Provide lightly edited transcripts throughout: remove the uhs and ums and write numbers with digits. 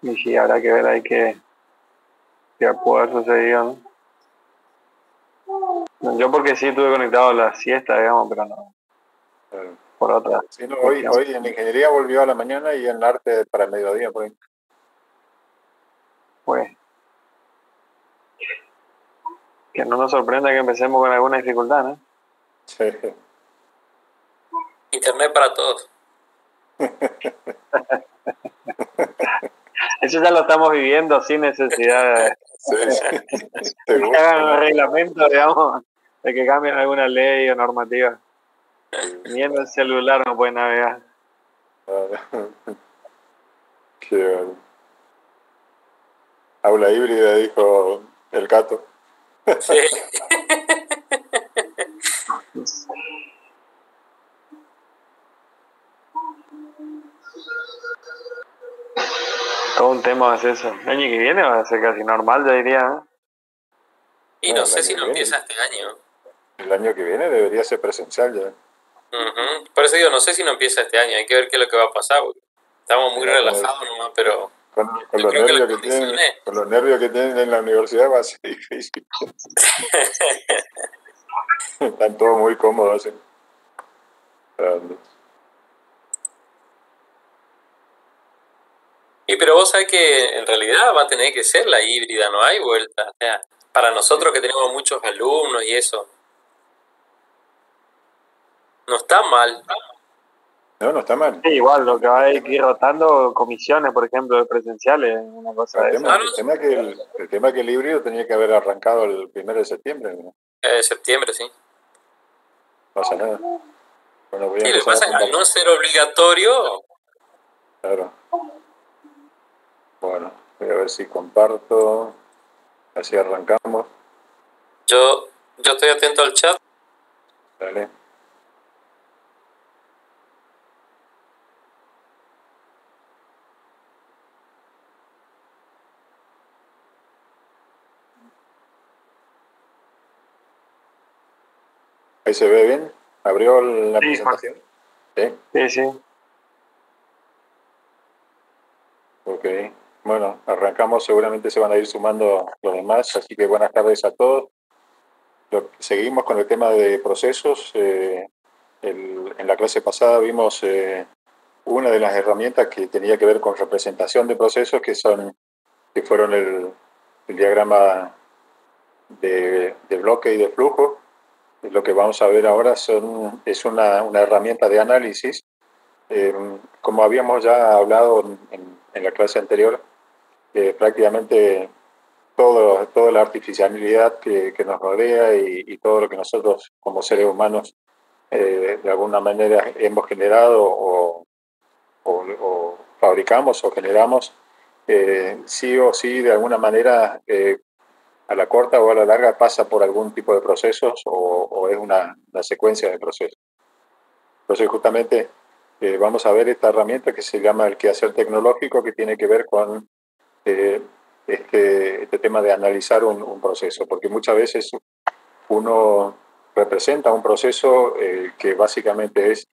Y sí, habrá que ver ahí qué va a poder suceder, ¿no? Yo porque sí estuve conectado a la siesta, digamos, pero no. Por otra. Sí, no, hoy en ingeniería volvió a la mañana y en arte para el mediodía, por ahí. Pues. Que no nos sorprenda que empecemos con alguna dificultad, ¿no? Sí. Internet para todos. Eso ya lo estamos viviendo sin necesidad de que hagan un reglamento, digamos, de que cambien alguna ley o normativa. Ni en el celular no pueden navegar. Qué bueno. Aula híbrida, dijo el gato. Sí. Todo un tema es eso. El año que viene va a ser casi normal, yo diría, ¿no? Y no sé si no empieza este año. El año que viene debería ser presencial ya. Por eso digo, no sé si no empieza este año. Hay que ver qué es lo que va a pasar. Estamos muy relajados nomás, pero con los nervios que tienen en la universidad va a ser difícil. Están todos muy cómodos. ¿Sí? Y pero vos sabés que en realidad va a tener que ser la híbrida, no hay vuelta. O sea, para nosotros que tenemos muchos alumnos y eso, no está mal. No está mal. Sí, igual, lo que va a ir rotando comisiones, por ejemplo, de presenciales, una cosa de esa. El tema es que el híbrido tenía que haber arrancado el 1 de septiembre, ¿no? Septiembre, sí. No pasa nada. Bueno, voy a lo que pasa es que al no ser obligatorio... Claro. Bueno, voy a ver si comparto. Así arrancamos. Yo estoy atento al chat. Dale. ¿Ahí se ve bien? ¿Abrió la presentación? Sí. Sí, sí. Ok. Bueno, arrancamos. Seguramente se van a ir sumando los demás. Así que buenas tardes a todos. Seguimos con el tema de procesos. En la clase pasada vimos una de las herramientas que tenía que ver con representación de procesos, que fueron el diagrama de bloque y de flujo. Lo que vamos a ver ahora es una herramienta de análisis. Como habíamos ya hablado en la clase anterior, prácticamente toda la artificialidad que nos rodea y todo lo que nosotros como seres humanos de alguna manera hemos generado o fabricamos o generamos, sí o sí de alguna manera a la corta o a la larga pasa por algún tipo de procesos o es una secuencia de procesos. Entonces justamente vamos a ver esta herramienta que se llama el quehacer tecnológico, que tiene que ver con este tema de analizar un proceso, porque muchas veces uno representa un proceso que básicamente es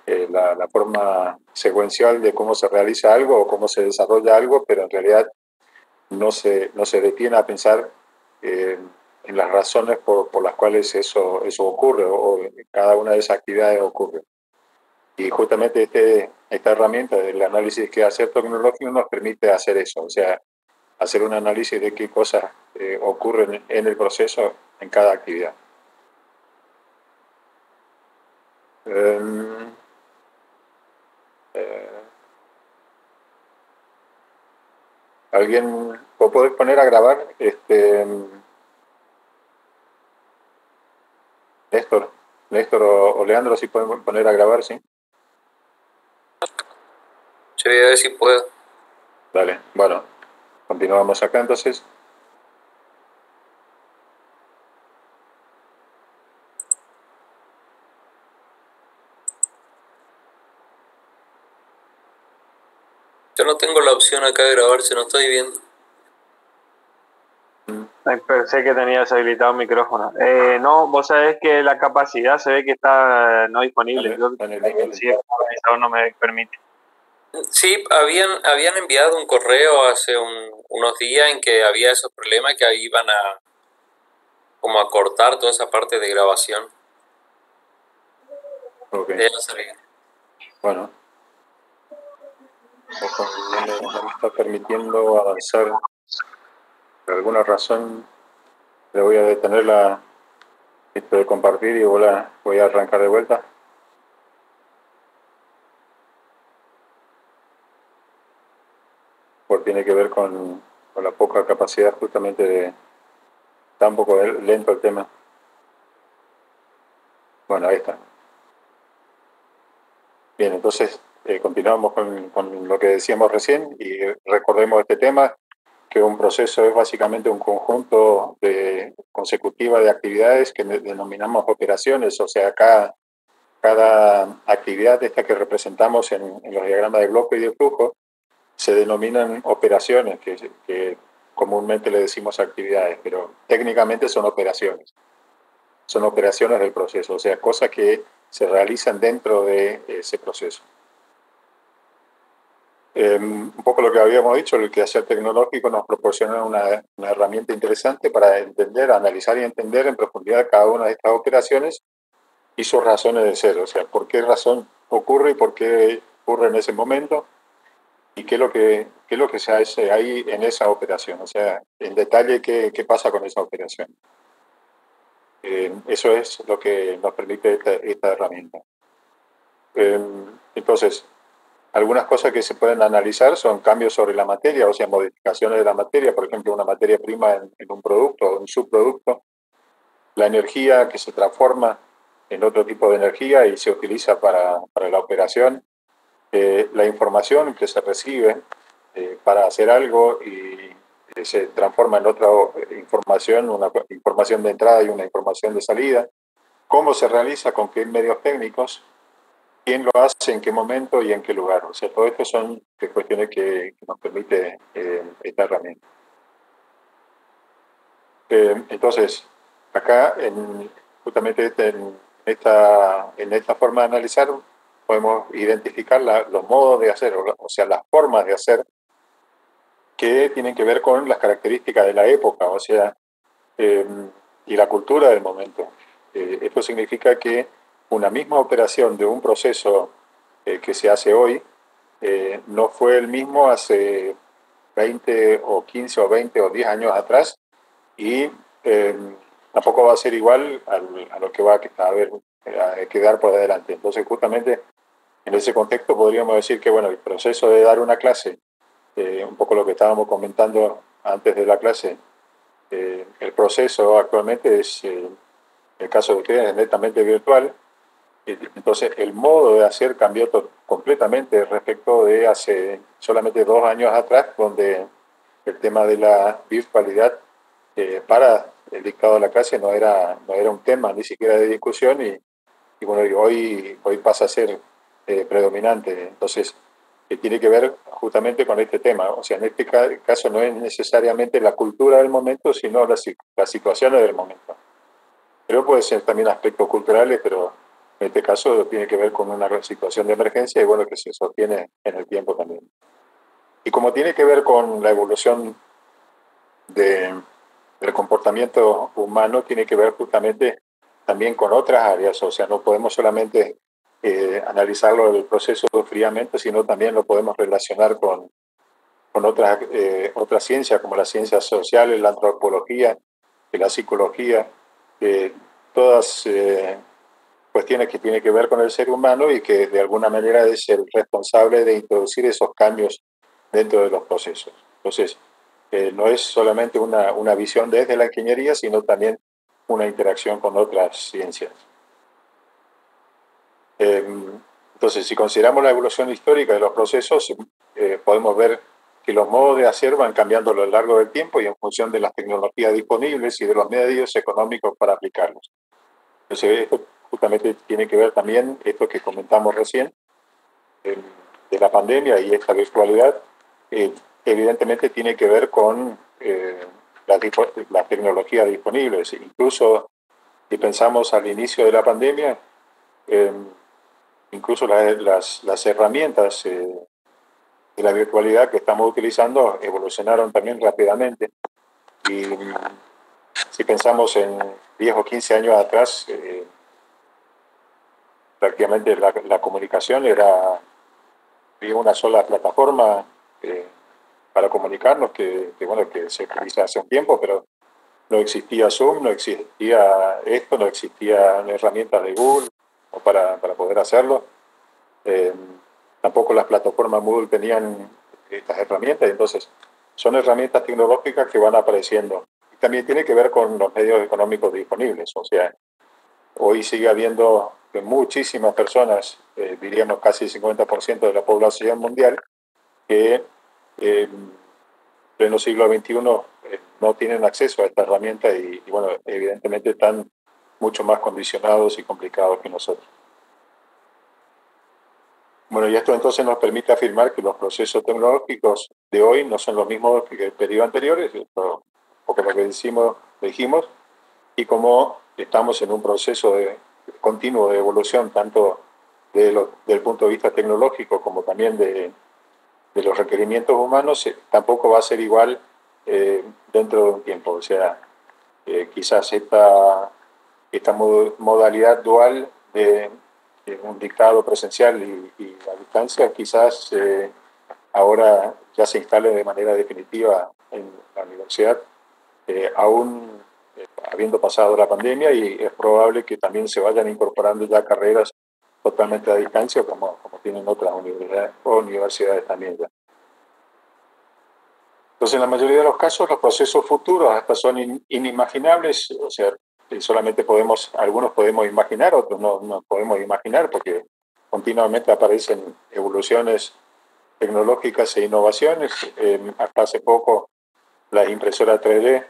la forma secuencial de cómo se realiza algo o cómo se desarrolla algo, pero en realidad no se detiene a pensar en las razones por las cuales eso ocurre o cada una de esas actividades ocurre. Y justamente esta herramienta del análisis que hace tecnológico nos permite hacer eso, o sea, hacer un análisis de qué cosas ocurren en el proceso en cada actividad. ¿Alguien lo puede poner a grabar? Néstor o Leandro, si pueden poner a grabar, ¿sí? Yo voy a ver si puedo. Dale, bueno, continuamos acá entonces. Yo no tengo la opción acá de grabarse, no estoy viendo. Pensé que tenías habilitado un micrófono. No, vos sabés que la capacidad se ve que está no disponible. Yo no me permite. Sí, habían enviado un correo hace unos días en que había esos problemas que iban a como a cortar toda esa parte de grabación. Ok. Bueno, no me está permitiendo avanzar. Por alguna razón le voy a detener esto de compartir y voy a arrancar de vuelta. Porque tiene que ver con la poca capacidad justamente de... Está un poco lento el tema. Bueno, ahí está. Bien, entonces continuamos con lo que decíamos recién y recordemos este tema, que un proceso es básicamente un conjunto consecutivo de actividades que denominamos operaciones, o sea, cada actividad esta que representamos en los diagramas de bloque y de flujo se denominan operaciones, que comúnmente le decimos actividades, pero técnicamente son operaciones. Son operaciones del proceso, o sea, cosas que se realizan dentro de ese proceso. Un poco lo que habíamos dicho, el quehacer tecnológico nos proporciona una herramienta interesante para entender, analizar y entender en profundidad cada una de estas operaciones y sus razones de ser, o sea, por qué razón ocurre y por qué ocurre en ese momento y qué es lo que se hace ahí en esa operación, o sea, en detalle qué pasa con esa operación. Eso es lo que nos permite esta herramienta. Entonces, algunas cosas que se pueden analizar son cambios sobre la materia, o sea, modificaciones de la materia, por ejemplo, una materia prima en un producto o un subproducto, la energía que se transforma en otro tipo de energía y se utiliza para la operación, la información que se recibe para hacer algo y se transforma en otra información, una información de entrada y una información de salida, cómo se realiza, con qué medios técnicos, quién lo hace, en qué momento y en qué lugar. O sea, todo esto son cuestiones que nos permite esta herramienta. Entonces, acá, justamente en esta forma de analizar, podemos identificar los modos de hacer, o sea, las formas de hacer que tienen que ver con las características de la época, o sea, y la cultura del momento. Esto significa que una misma operación de un proceso que se hace hoy no fue el mismo hace 20 o 15 o 20 o 10 años atrás y tampoco va a ser igual a lo que va a quedar por adelante. Entonces, justamente en ese contexto podríamos decir que bueno, el proceso de dar una clase, un poco lo que estábamos comentando antes de la clase, el proceso actualmente es, el caso de ustedes, es netamente virtual. Entonces, el modo de hacer cambió completamente respecto de hace solamente 2 años atrás, donde el tema de la virtualidad para el dictado de la clase no era un tema ni siquiera de discusión y bueno, y hoy pasa a ser predominante. Entonces, tiene que ver justamente con este tema. O sea, en este caso no es necesariamente la cultura del momento, sino las situaciones del momento. Pero puede ser también aspectos culturales, pero en este caso tiene que ver con una situación de emergencia y bueno, que se sostiene en el tiempo también. Y como tiene que ver con la evolución del comportamiento humano, tiene que ver justamente también con otras áreas, o sea, no podemos solamente analizarlo el proceso fríamente, sino también lo podemos relacionar con otras ciencias como las ciencias sociales, la antropología, la psicología, todas cuestiones que tienen que ver con el ser humano y que de alguna manera es el responsable de introducir esos cambios dentro de los procesos. Entonces, no es solamente una visión desde la ingeniería, sino también una interacción con otras ciencias. Entonces, si consideramos la evolución histórica de los procesos, podemos ver que los modos de hacer van cambiando a lo largo del tiempo y en función de las tecnologías disponibles y de los medios económicos para aplicarlos. Entonces, esto justamente tiene que ver también, esto que comentamos recién, de la pandemia y esta virtualidad, evidentemente tiene que ver con las tecnologías disponibles. Incluso si pensamos al inicio de la pandemia, incluso las herramientas y la virtualidad que estamos utilizando evolucionaron también rápidamente. Y si pensamos en 10 o 15 años atrás, prácticamente la comunicación era una sola plataforma para comunicarnos que se utiliza hace un tiempo, pero no existía Zoom, no existía esto, no existían herramientas de Google para poder hacerlo. Tampoco las plataformas Moodle tenían estas herramientas, entonces son herramientas tecnológicas que van apareciendo. Y también tiene que ver con los medios económicos disponibles, o sea, hoy sigue habiendo muchísimas personas, diríamos casi el 50% de la población mundial, que en pleno siglo XXI no tienen acceso a esta herramienta y bueno, evidentemente están mucho más condicionados y complicados que nosotros. Bueno, y esto entonces nos permite afirmar que los procesos tecnológicos de hoy no son los mismos que el periodo anteriores, porque lo que dijimos, y como estamos en un proceso continuo de evolución, tanto del punto de vista tecnológico como también de los requerimientos humanos, tampoco va a ser igual dentro de un tiempo. O sea, quizás esta modalidad dual de un dictado presencial y a distancia, quizás ahora ya se instale de manera definitiva en la universidad, aún habiendo pasado la pandemia, y es probable que también se vayan incorporando ya carreras totalmente a distancia, como tienen otras universidades también ya. Entonces, en la mayoría de los casos, los procesos futuros hasta son inimaginables, o sea, solamente algunos podemos imaginar, otros no podemos imaginar, porque continuamente aparecen evoluciones tecnológicas e innovaciones. Hasta hace poco la impresora 3D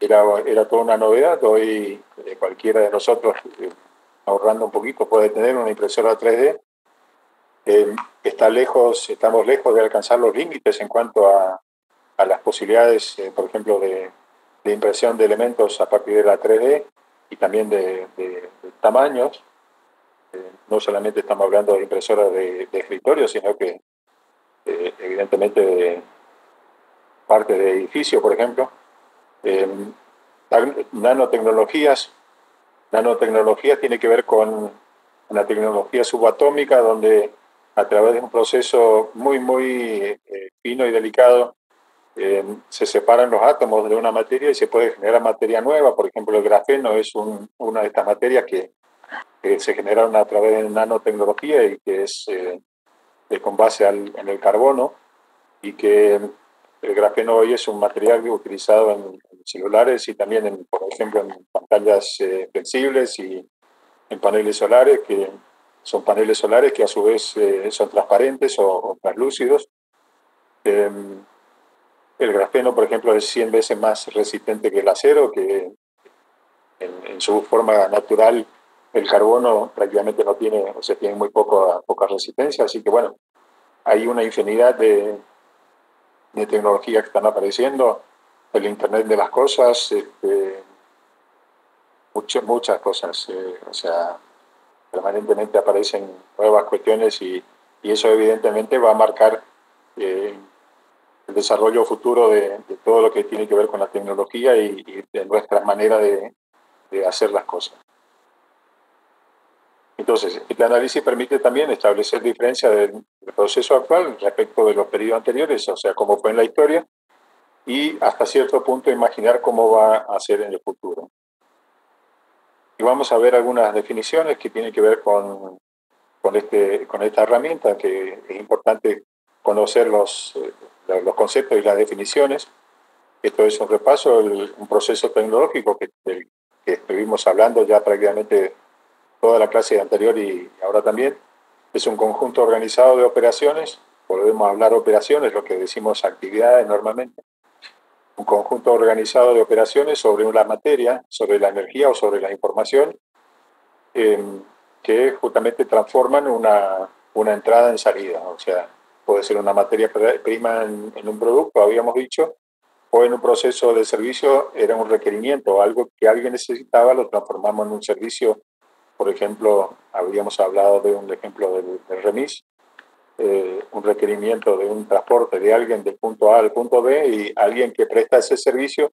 era toda una novedad. Hoy cualquiera de nosotros, ahorrando un poquito, puede tener una impresora 3D. Estamos lejos de alcanzar los límites en cuanto a las posibilidades, por ejemplo, de impresión de elementos a partir de la 3D y también de tamaños. No solamente estamos hablando de impresoras de escritorio, sino que evidentemente de parte de edificio, por ejemplo. Nanotecnologías tiene que ver con una tecnología subatómica, donde a través de un proceso muy fino y delicado se separan los átomos de una materia y se puede generar materia nueva. Por ejemplo, el grafeno es una de estas materias que se generaron a través de nanotecnología y que es con base en el carbono, y que el grafeno hoy es un material utilizado en celulares y también, por ejemplo, en pantallas flexibles y en paneles solares, que son paneles solares que a su vez son transparentes o translúcidos. El grafeno, por ejemplo, es 100 veces más resistente que el acero, que en su forma natural el carbono prácticamente no tiene, o sea, tiene muy poca resistencia. Así que bueno, hay una infinidad de tecnologías que están apareciendo, el Internet de las cosas, muchas cosas, o sea, permanentemente aparecen nuevas cuestiones y eso evidentemente va a marcar el desarrollo futuro de todo lo que tiene que ver con la tecnología y de nuestra manera de hacer las cosas. Entonces, este análisis permite también establecer diferencias del proceso actual respecto de los periodos anteriores, o sea, cómo fue en la historia, y hasta cierto punto imaginar cómo va a ser en el futuro. Y vamos a ver algunas definiciones que tienen que ver con esta herramienta, que es importante conocer los conceptos y las definiciones. Esto es un repaso, un proceso tecnológico que estuvimos hablando ya prácticamente toda la clase anterior y ahora también. Es un conjunto organizado de operaciones, podemos hablar operaciones, lo que decimos actividades normalmente. Un conjunto organizado de operaciones sobre una materia, sobre la energía o sobre la información, que justamente transforman una entrada en salida. O sea, puede ser una materia prima en un producto, habíamos dicho, o en un proceso de servicio era un requerimiento, algo que alguien necesitaba, lo transformamos en un servicio. Por ejemplo, habíamos hablado de un ejemplo del remis. un requerimiento de un transporte de alguien del punto A al punto B y alguien que presta ese servicio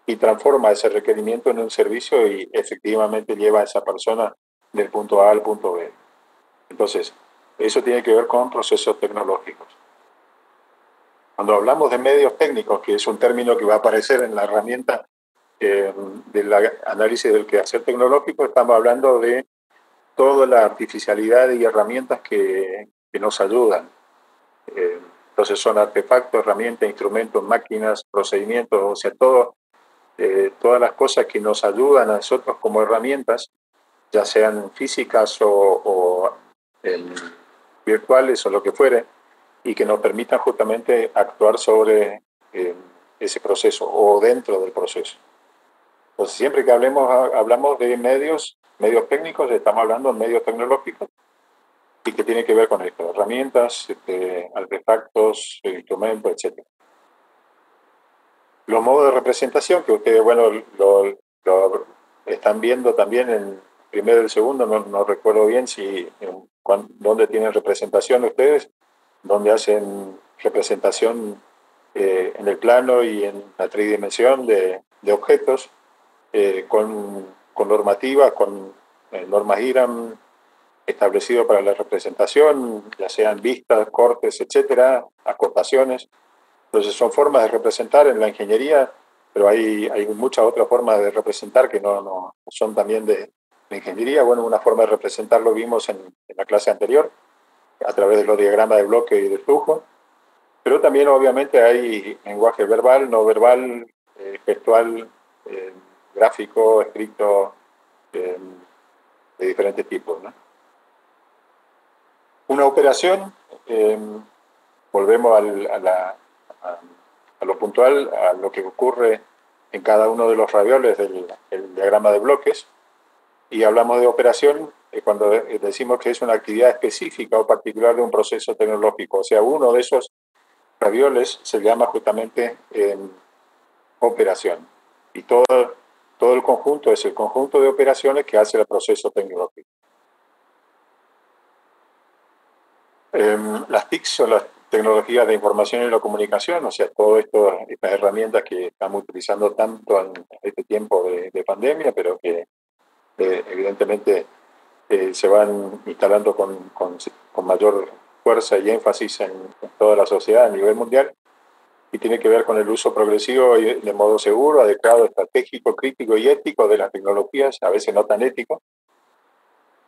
y transforma ese requerimiento en un servicio y efectivamente lleva a esa persona del punto A al punto B. Entonces, eso tiene que ver con procesos tecnológicos. Cuando hablamos de medios técnicos, que es un término que va a aparecer en la herramienta del análisis del quehacer tecnológico, estamos hablando de toda la artificialidad y herramientas que nos ayudan. Entonces son artefactos, herramientas, instrumentos, máquinas, procedimientos, o sea, todas las cosas que nos ayudan a nosotros como herramientas, ya sean físicas o virtuales o lo que fuere, y que nos permitan justamente actuar sobre ese proceso o dentro del proceso. Entonces, siempre que hablamos de medios técnicos, estamos hablando de medios tecnológicos y que tiene que ver con esto, herramientas, artefactos, instrumentos, etc. Los modos de representación que ustedes, bueno, lo están viendo también en primero y el segundo, no recuerdo bien dónde tienen representación ustedes, dónde hacen representación en el plano y en la tridimensión de objetos, con normativas, con normas IRAM establecido para la representación, ya sean vistas, cortes, etcétera, acotaciones. Entonces son formas de representar en la ingeniería, pero hay muchas otras formas de representar que no son también de ingeniería. Bueno, una forma de representar lo vimos en la clase anterior, a través de los diagramas de bloque y de flujo, pero también obviamente hay lenguaje verbal, no verbal, gestual, gráfico, escrito, de diferentes tipos, ¿no? Una operación, volvemos a lo puntual, a lo que ocurre en cada uno de los ravioles del diagrama de bloques, y hablamos de operación cuando decimos que es una actividad específica o particular de un proceso tecnológico. O sea, uno de esos ravioles se llama justamente operación. Y todo el conjunto es el conjunto de operaciones que hace el proceso tecnológico. Las TIC son las tecnologías de información y la comunicación, o sea, todas estas herramientas que estamos utilizando tanto en este tiempo de pandemia, pero que evidentemente se van instalando con mayor fuerza y énfasis en toda la sociedad a nivel mundial, y tiene que ver con el uso progresivo y de modo seguro, adecuado, estratégico, crítico y ético de las tecnologías, a veces no tan ético,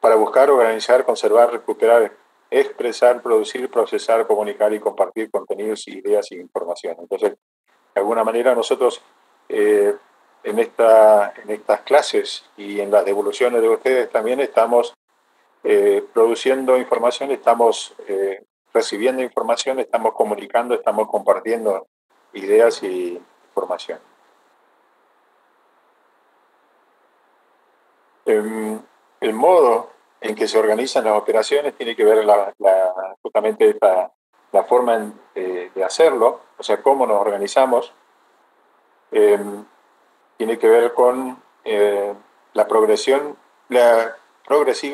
para buscar, organizar, conservar, recuperar, expresar, producir, procesar, comunicar y compartir contenidos, ideas y información. Entonces, de alguna manera nosotros en estas clases y en las devoluciones de ustedes también estamos produciendo información, estamos recibiendo información, estamos comunicando, estamos compartiendo ideas y información. El modo en que se organizan las operaciones tiene que ver justamente la forma de hacerlo, o sea, cómo nos organizamos. Tiene que ver con la progresiva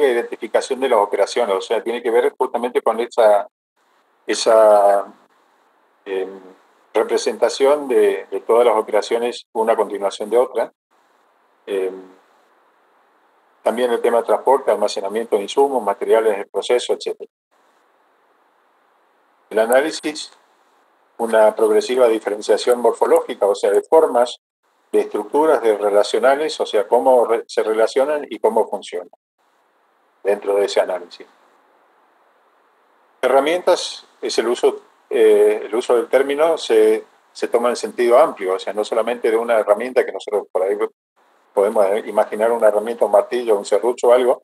identificación de las operaciones, o sea, tiene que ver justamente con esa representación de todas las operaciones una a continuación de otra. También el tema de transporte, almacenamiento de insumos, materiales del proceso, etc. El análisis, una progresiva diferenciación morfológica, o sea, de formas, de estructuras, de relacionales, o sea, cómo se relacionan y cómo funcionan dentro de ese análisis. Herramientas es el uso del término se toma en sentido amplio, o sea, no solamente de una herramienta que nosotros por ahí podemos imaginar una herramienta, un martillo, un serrucho o algo.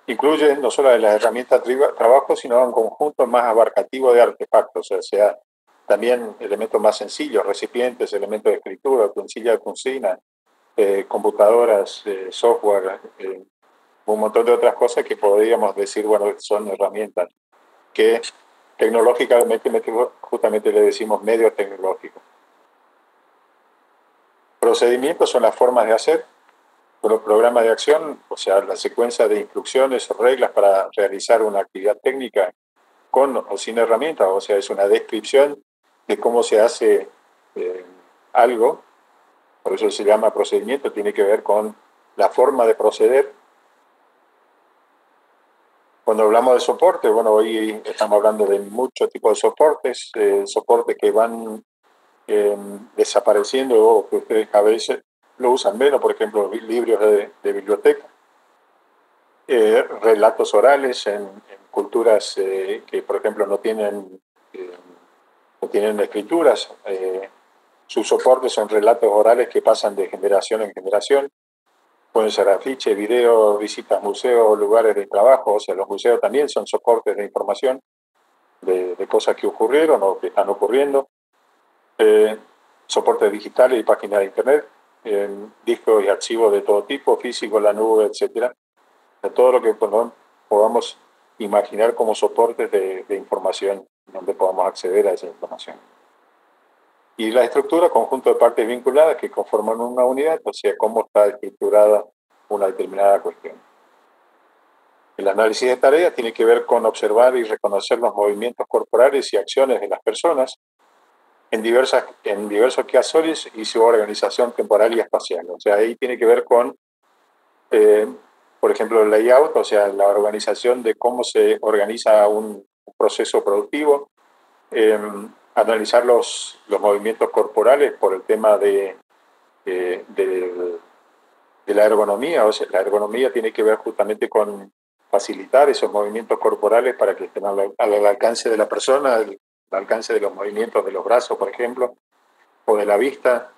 Incluye no solo las herramientas de trabajo, sino un conjunto más abarcativo de artefactos, o sea, también elementos más sencillos, recipientes, elementos de escritura, utensilios de cocina, computadoras, software, un montón de otras cosas que podríamos decir, bueno, son herramientas que tecnológicamente justamente le decimos medios tecnológicos. Procedimientos son las formas de hacer, los programas de acción, o sea, la secuencia de instrucciones o reglas para realizar una actividad técnica con o sin herramientas, o sea, es una descripción de cómo se hace algo, por eso se llama procedimiento, tiene que ver con la forma de proceder. Cuando hablamos de soporte, bueno, hoy estamos hablando de muchos tipos de soportes, soportes que van desapareciendo o que ustedes a veces lo usan menos, por ejemplo, libros de biblioteca, relatos orales en culturas que, por ejemplo, no tienen escrituras. Sus soportes son relatos orales que pasan de generación en generación. Pueden ser afiches, videos, visitas a museos, lugares de trabajo. O sea, los museos también son soportes de información de cosas que ocurrieron o que están ocurriendo. Soportes digitales y páginas de internet, discos y archivos de todo tipo, físicos, la nube, etcétera. Todo lo que podamos imaginar como soportes de información donde podamos acceder a esa información. Y la estructura, conjunto de partes vinculadas que conforman una unidad, o sea, cómo está estructurada una determinada cuestión. El análisis de tareas tiene que ver con observar y reconocer los movimientos corporales y acciones de las personas en diversos quehaceres y su organización temporal y espacial. O sea, ahí tiene que ver con, por ejemplo, el layout, o sea, la organización de cómo se organiza un proceso productivo, analizar los movimientos corporales por el tema de la ergonomía. O sea, la ergonomía tiene que ver justamente con facilitar esos movimientos corporales para que estén al alcance de la persona, al alcance de los movimientos de los brazos, por ejemplo, o de la vista.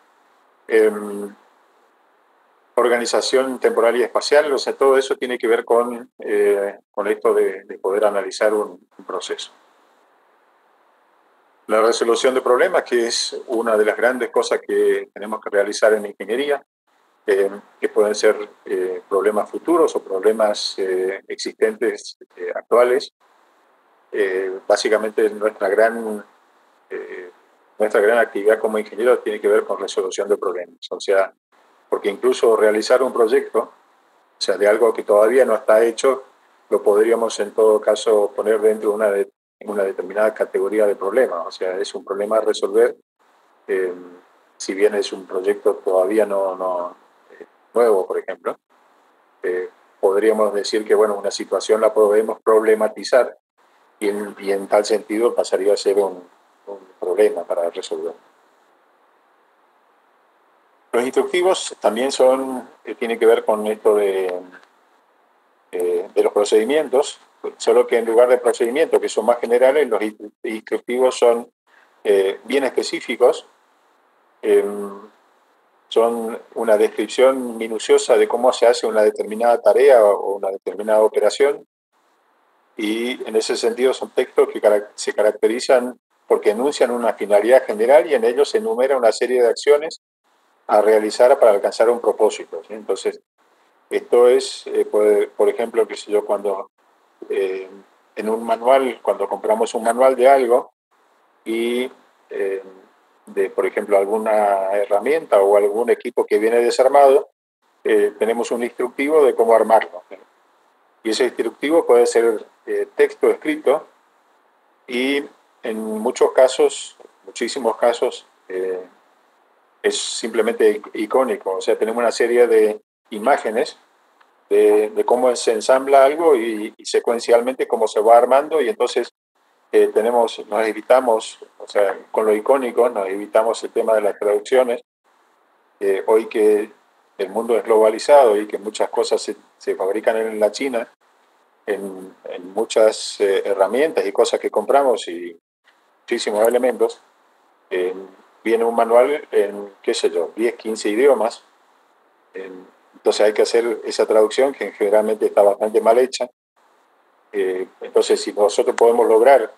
Organización temporal y espacial, o sea, todo eso tiene que ver con esto de poder analizar un proceso. La resolución de problemas, que es una de las grandes cosas que tenemos que realizar en ingeniería, que pueden ser problemas futuros o problemas existentes actuales. Básicamente nuestra gran actividad como ingenieros tiene que ver con resolución de problemas. O sea, porque incluso realizar un proyecto, o sea, de algo que todavía no está hecho, lo podríamos en todo caso poner dentro de una determinada categoría de problema. O sea, es un problema a resolver, si bien es un proyecto todavía no nuevo, por ejemplo. Podríamos decir que, bueno, una situación la podemos problematizar y en tal sentido pasaría a ser un problema para resolver. Los instructivos también tienen que ver con esto de los procedimientos, solo que en lugar de procedimientos que son más generales, los instructivos son bien específicos, son una descripción minuciosa de cómo se hace una determinada tarea o una determinada operación, y en ese sentido son textos que se caracterizan porque enuncian una finalidad general y en ellos se enumera una serie de acciones a realizar para alcanzar un propósito, ¿sí? Entonces, esto es, por ejemplo, qué sé yo, cuando en un manual, cuando compramos un manual de algo y de, por ejemplo, alguna herramienta o algún equipo que viene desarmado, tenemos un instructivo de cómo armarlo, ¿sí? Y ese instructivo puede ser texto escrito y en muchos casos, muchísimos casos, es simplemente icónico. O sea, tenemos una serie de imágenes de cómo se ensambla algo y secuencialmente cómo se va armando, y entonces nos evitamos, o sea, con lo icónico nos evitamos el tema de las traducciones. Hoy que el mundo es globalizado y que muchas cosas se fabrican en la China, en muchas herramientas y cosas que compramos y muchísimos elementos, viene un manual en, qué sé yo, 10, 15 idiomas. Entonces hay que hacer esa traducción que generalmente está bastante mal hecha. Entonces, si nosotros podemos lograr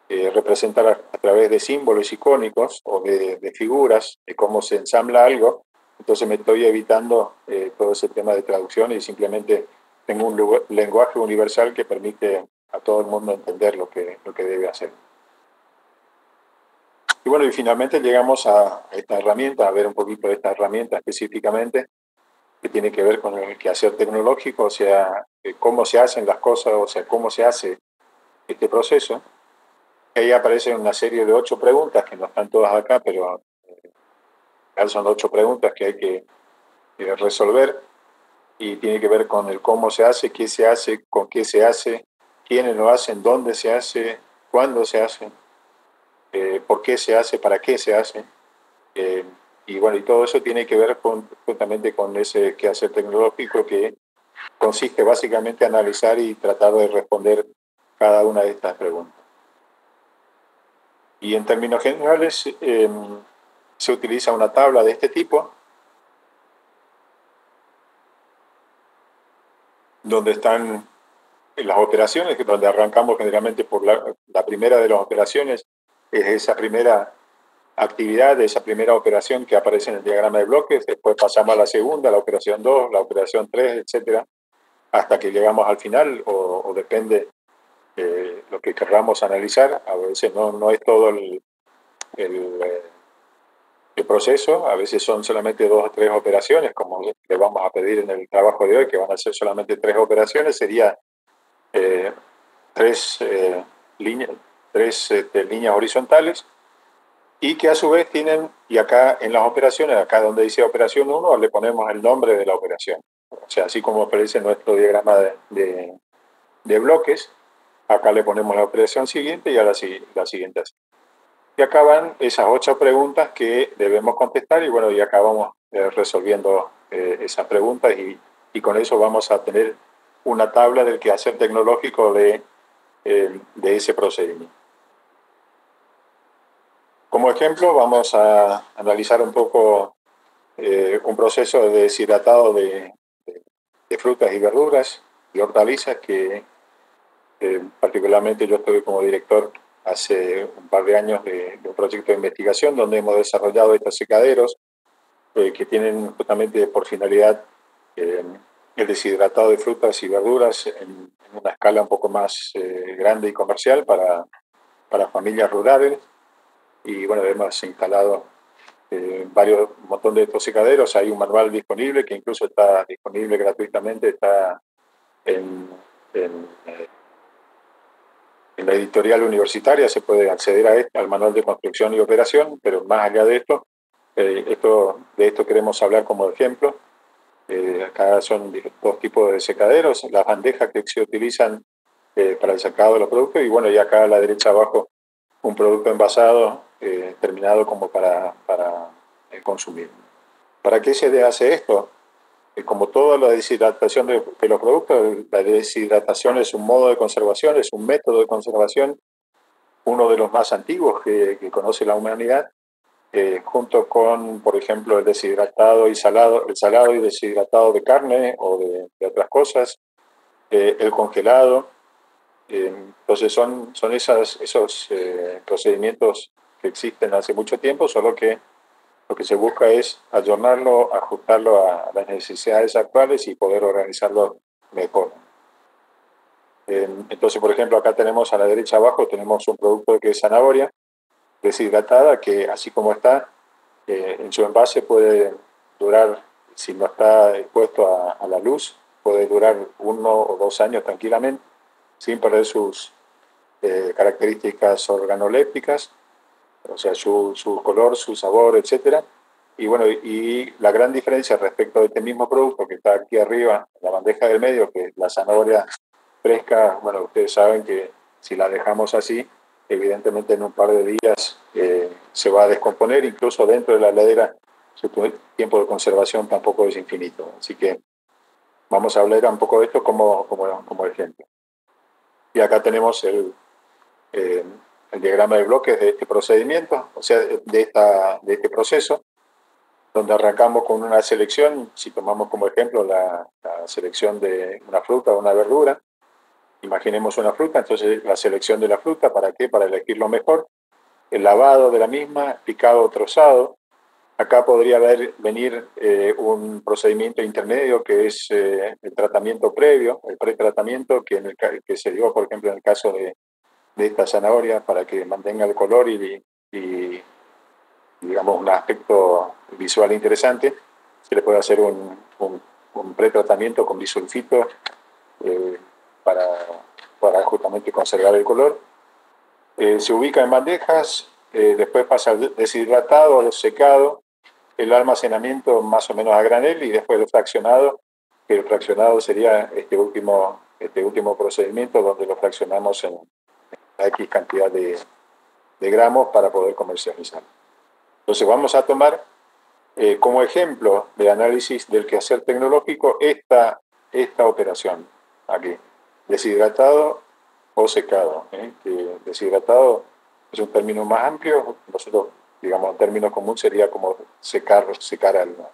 representar a través de símbolos icónicos o de figuras de cómo se ensambla algo, entonces me estoy evitando todo ese tema de traducción y simplemente tengo un lenguaje universal que permite a todo el mundo entender lo que debe hacer. Y bueno, y finalmente llegamos a esta herramienta, a ver un poquito de esta herramienta específicamente, que tiene que ver con el quehacer tecnológico, o sea, cómo se hacen las cosas, o sea, cómo se hace este proceso. Ahí aparecen una serie de 8 preguntas, que no están todas acá, pero son 8 preguntas que hay que resolver, y tiene que ver con el cómo se hace, con qué se hace, quiénes lo hacen, dónde se hace, cuándo se hace, por qué se hace, para qué se hace. Y bueno, y todo eso tiene que ver justamente con ese quehacer tecnológico, que consiste básicamente en analizar y tratar de responder cada una de estas preguntas. Y en términos generales, se utiliza una tabla de este tipo, donde están las operaciones, donde arrancamos generalmente por la primera de las operaciones, es esa primera actividad, esa primera operación que aparece en el diagrama de bloques. Después pasamos a la segunda, la operación 2, la operación 3, etcétera, hasta que llegamos al final, o depende lo que queramos analizar. A veces no es todo el proceso, a veces son solamente 2 o 3 operaciones, como le vamos a pedir en el trabajo de hoy, que van a ser solamente 3 operaciones. Sería 3 líneas horizontales, y que a su vez tienen, y acá en las operaciones, acá donde dice operación 1, le ponemos el nombre de la operación. O sea, así como aparece en nuestro diagrama de bloques, acá le ponemos la operación siguiente y a la siguiente así. Y acá van esas 8 preguntas que debemos contestar, y bueno, y acá vamos resolviendo esas preguntas, y con eso vamos a tener una tabla del quehacer tecnológico de ese procedimiento. Como ejemplo, vamos a analizar un poco un proceso de deshidratado de frutas y verduras y hortalizas, que particularmente yo estuve como director hace un par de años de un proyecto de investigación donde hemos desarrollado estos secaderos que tienen justamente por finalidad el deshidratado de frutas y verduras en una escala un poco más grande y comercial para familias rurales. Y bueno, hemos instalado un montón de estos secaderos. Hay un manual disponible que incluso está disponible gratuitamente, está en la editorial universitaria. Se puede acceder al manual de construcción y operación, pero más allá de esto, de esto queremos hablar como ejemplo. Acá son 2 tipos de secaderos: las bandejas que se utilizan para el sacado de los productos, y bueno, y acá a la derecha abajo un producto envasado terminado como para consumir. ¿Para qué se hace esto? Como toda la deshidratación de los productos, la deshidratación es un modo de conservación, es un método de conservación, uno de los más antiguos que conoce la humanidad, junto con, por ejemplo, el deshidratado y salado, el salado y deshidratado de carne o de otras cosas, el congelado. Entonces son esos procedimientos que existen hace mucho tiempo, solo que lo que se busca es ayornarlo, ajustarlo a las necesidades actuales y poder organizarlo mejor. Entonces, por ejemplo, acá tenemos a la derecha abajo, tenemos un producto que es zanahoria deshidratada, que así como está, en su envase puede durar, si no está expuesto a la luz, puede durar 1 o 2 años tranquilamente, sin perder sus características organolépticas, o sea, su color, su sabor, etcétera. Y bueno, y la gran diferencia respecto de este mismo producto que está aquí arriba, en la bandeja del medio, que es la zanahoria fresca, bueno, ustedes saben que si la dejamos así, evidentemente en un par de días se va a descomponer. Incluso dentro de la heladera su tiempo de conservación tampoco es infinito. Así que vamos a hablar un poco de esto como ejemplo. Y acá tenemos el diagrama de bloques de este procedimiento, o sea, de este proceso, donde arrancamos con una selección. Si tomamos como ejemplo la selección de una fruta o una verdura, imaginemos una fruta, entonces la selección de la fruta, ¿para qué? Para elegir lo mejor, el lavado de la misma, picado o trozado. Acá podría venir un procedimiento intermedio, que es el tratamiento previo, el pretratamiento, que se dio, por ejemplo, en el caso de esta zanahoria, para que mantenga el color y digamos un aspecto visual interesante. Se le puede hacer un un pretratamiento con bisulfito para justamente conservar el color. Se ubica en bandejas, después pasa al deshidratado, al secado, el almacenamiento más o menos a granel y después el fraccionado, que el fraccionado sería este último procedimiento donde lo fraccionamos en X cantidad de gramos para poder comercializar. Entonces vamos a tomar como ejemplo de análisis del quehacer tecnológico esta operación aquí, deshidratado o secado. Que deshidratado es un término más amplio, nosotros digamos en términos común sería como secar algo.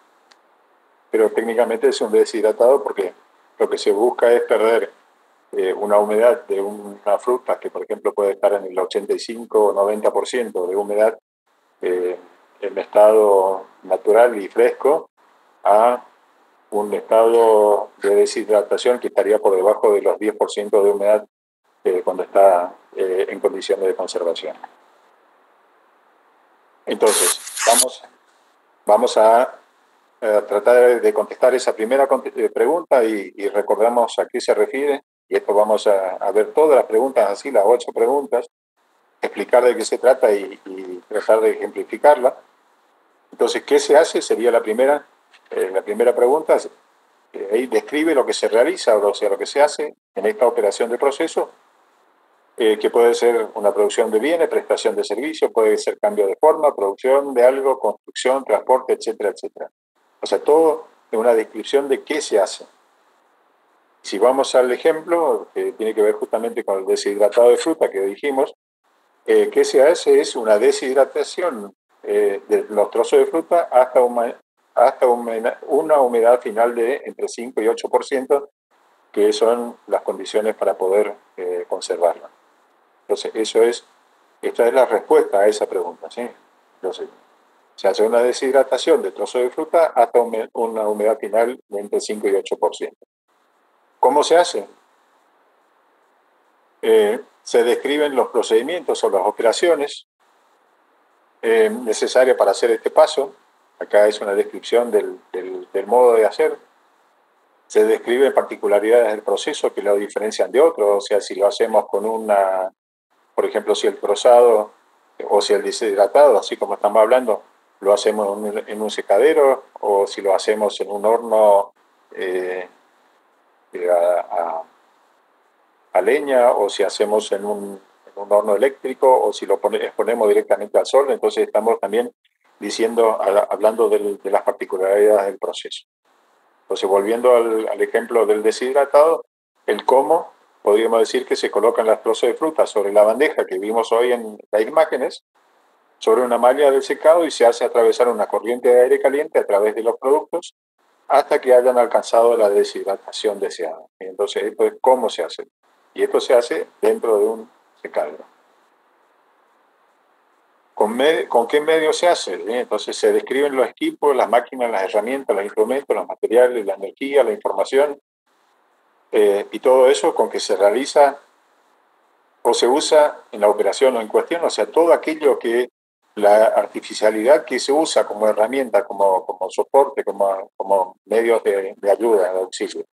Pero técnicamente es un deshidratado porque lo que se busca es perder una humedad de una fruta que por ejemplo puede estar en el 85 o 90% de humedad en estado natural y fresco a un estado de deshidratación que estaría por debajo de los 10% de humedad cuando está en condiciones de conservación. Entonces, vamos a tratar de contestar esa primera pregunta y recordamos a qué se refiere. Y esto vamos a ver todas las preguntas, así las 8 preguntas, explicar de qué se trata y tratar de ejemplificarla. Entonces, ¿qué se hace? Sería la primera pregunta. Ahí describe lo que se realiza, o sea, lo que se hace en esta operación de proceso, que puede ser una producción de bienes, prestación de servicios, puede ser cambio de forma, producción de algo, construcción, transporte, etcétera, etcétera. O sea, todo en una descripción de qué se hace. Si vamos al ejemplo, que tiene que ver justamente con el deshidratado de fruta que dijimos, ¿qué se hace? Es una deshidratación de los trozos de fruta hasta una humedad final de entre 5 y 8%, que son las condiciones para poder conservarla. Entonces, esta es la respuesta a esa pregunta, ¿sí? Entonces, se hace una deshidratación de trozos de fruta hasta una humedad final de entre 5 y 8%. ¿Cómo se hace? Se describen los procedimientos o las operaciones necesarias para hacer este paso. Acá es una descripción del modo de hacer. Se describen particularidades del proceso que lo diferencian de otro. O sea, si lo hacemos con por ejemplo, si el trozado o si el deshidratado, así como estamos hablando, lo hacemos en un secadero o si lo hacemos en un horno a leña o si hacemos en un horno eléctrico o si lo exponemos directamente al sol. Entonces estamos también hablando de las particularidades del proceso. Entonces, volviendo al ejemplo del deshidratado, el cómo, podríamos decir que se colocan las trozos de fruta sobre la bandeja que vimos hoy en las imágenes, sobre una malla del secado y se hace atravesar una corriente de aire caliente a través de los productos hasta que hayan alcanzado la deshidratación deseada. Entonces, esto es cómo se hace. Y esto se hace dentro de un secadero. ¿Con qué medio se hace? Entonces se describen los equipos, las máquinas, las herramientas, los instrumentos, los materiales, la energía, la información y todo eso con que se realiza o se usa en la operación o en cuestión, o sea, todo aquello que la artificialidad que se usa como herramienta, como soporte, como medios de ayuda, de auxilio.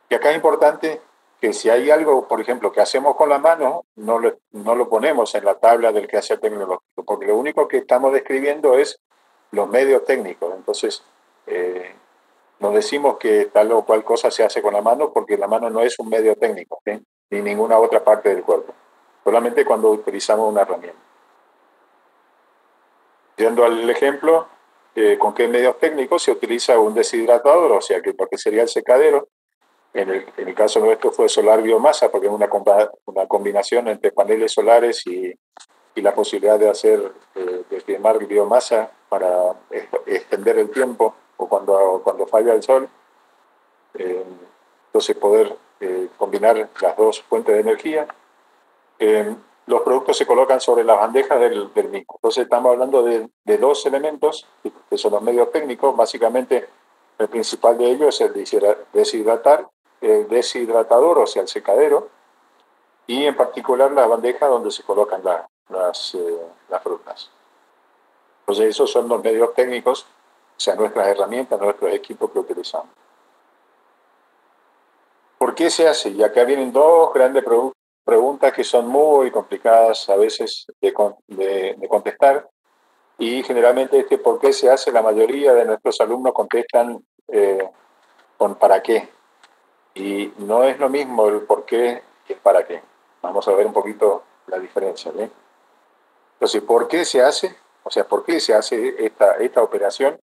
Y acá es importante que si hay algo, por ejemplo, que hacemos con la mano, no lo ponemos en la tabla del quehacer tecnológico, porque lo único que estamos describiendo es los medios técnicos. Entonces, no decimos que tal o cual cosa se hace con la mano, porque la mano no es un medio técnico, ¿sí? Ni ninguna otra parte del cuerpo, solamente cuando utilizamos una herramienta. Yendo al ejemplo, ¿con qué medios técnicos se utiliza un deshidratador? O sea, porque sería el secadero. En el caso nuestro fue solar biomasa, porque es una combinación entre paneles solares y la posibilidad de quemar biomasa para extender el tiempo o cuando falla el sol. Entonces poder combinar las dos fuentes de energía. Los productos se colocan sobre las bandejas del mismo. Entonces estamos hablando de dos elementos que son los medios técnicos. Básicamente el principal de ellos es el deshidratador, o sea, el secadero, y en particular la bandeja donde se colocan las frutas. Entonces esos son los medios técnicos, o sea, nuestras herramientas, nuestros equipos que utilizamos. ¿Por qué se hace? Y acá vienen dos grandes preguntas que son muy complicadas a veces de contestar, y generalmente este por qué se hace, la mayoría de nuestros alumnos contestan con para qué. Y no es lo mismo el por qué que el para qué. Vamos a ver un poquito la diferencia, ¿bien? Entonces, ¿por qué se hace? O sea, ¿por qué se hace esta operación?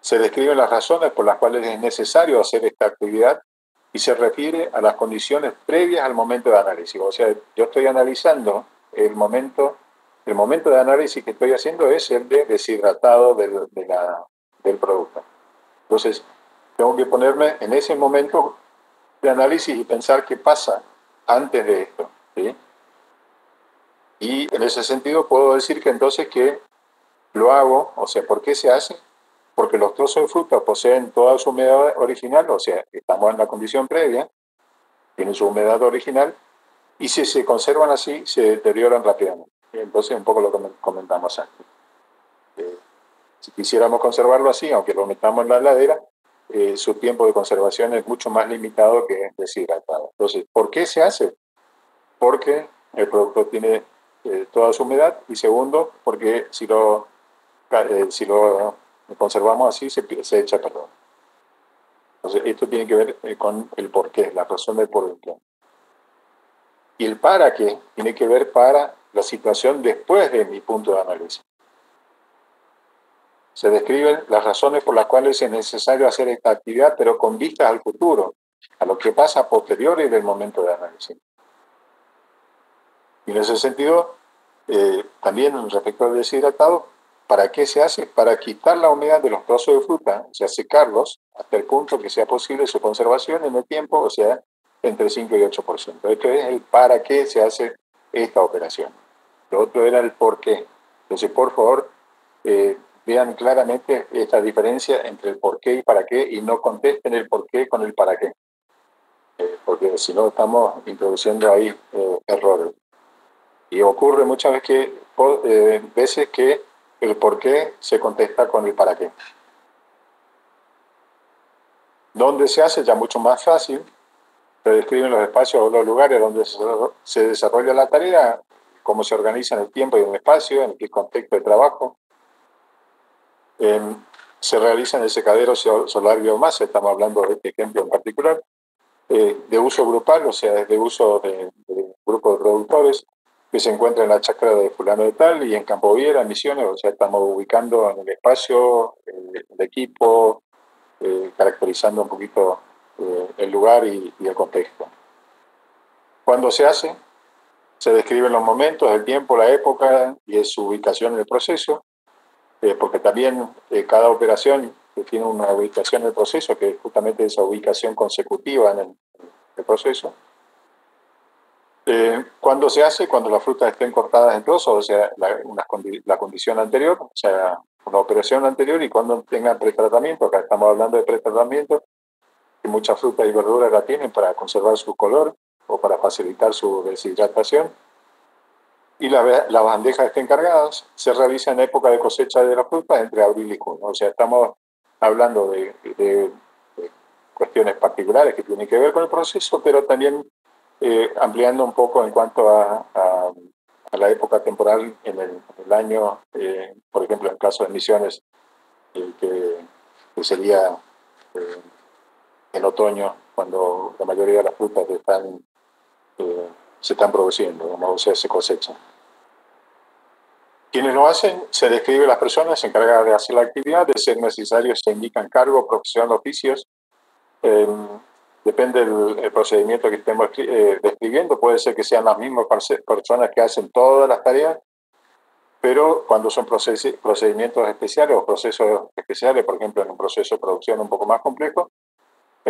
Se describen las razones por las cuales es necesario hacer esta actividad y se refiere a las condiciones previas al momento de análisis. O sea, yo estoy analizando el momento de análisis que estoy haciendo es el de deshidratado del producto. Entonces, tengo que ponerme en ese momento de análisis y pensar qué pasa antes de esto, ¿sí? Y en ese sentido puedo decir que entonces que lo hago, o sea, ¿por qué se hace? Porque los trozos de fruta poseen toda su humedad original, o sea, estamos en la condición previa, tienen su humedad original, y si se conservan así, se deterioran rápidamente. Entonces, un poco lo que comentamos antes. Si quisiéramos conservarlo así, aunque lo metamos en la heladera, su tiempo de conservación es mucho más limitado que deshidratado. Entonces, ¿por qué se hace? Porque el producto tiene toda su humedad, y segundo, porque si lo conservamos así, se echa a perder. Entonces, esto tiene que ver con el por qué, la razón del por qué. Y el para qué tiene que ver para la situación después de mi punto de análisis. Se describen las razones por las cuales es necesario hacer esta actividad, pero con vistas al futuro, a lo que pasa a posteriori del momento de análisis. Y en ese sentido, también respecto al deshidratado, ¿para qué se hace? Para quitar la humedad de los trozos de fruta, o sea, secarlos hasta el punto que sea posible su conservación en el tiempo, o sea, entre 5 y 8%. Esto es el para qué se hace esta operación. Lo otro era el por qué. Entonces, por favor, vean claramente esta diferencia entre el por qué y para qué, y no contesten el por qué con el para qué, porque si no estamos introduciendo ahí errores. Y ocurre muchas veces que el por qué se contesta con el para qué. ¿Dónde se hace? Ya mucho más fácil. Se describen los espacios o los lugares donde se desarrolla la tarea, cómo se organiza en el tiempo y en el espacio, en qué contexto de trabajo. Se realiza en el secadero solar biomasa, estamos hablando de este ejemplo en particular, de uso grupal, o sea, de uso de grupo de productores que se encuentra en la chacra de fulano de tal y en Campo Viera, en Misiones, o sea, estamos ubicando en el espacio, el equipo, caracterizando un poquito el lugar y el contexto. ¿Cuándo se hace? Se describen los momentos, el tiempo, la época y su ubicación en el proceso, porque también cada operación tiene una ubicación en el proceso, que es justamente esa ubicación consecutiva en el proceso. ¿Cuándo se hace? Cuando las frutas estén cortadas en trozos, o sea, la condición anterior, o sea, una operación anterior, y cuando tengan pretratamiento. Acá estamos hablando de pretratamiento, que muchas frutas y verduras la tienen para conservar su color o para facilitar su deshidratación. Y las bandejas estén cargadas, se realiza en época de cosecha de las frutas entre abril y junio. O sea, estamos hablando de cuestiones particulares que tienen que ver con el proceso, pero también ampliando un poco en cuanto a la época temporal en el año, por ejemplo, en el caso de Misiones, que sería en otoño, cuando la mayoría de las frutas se están produciendo, o sea, se cosechan. Quienes lo hacen, se describe las personas, se encargan de hacer la actividad, de ser necesario se indican cargo, profesión, oficios. Depende del procedimiento que estemos describiendo, puede ser que sean las mismas personas que hacen todas las tareas, pero cuando son procedimientos especiales o procesos especiales, por ejemplo, en un proceso de producción un poco más complejo,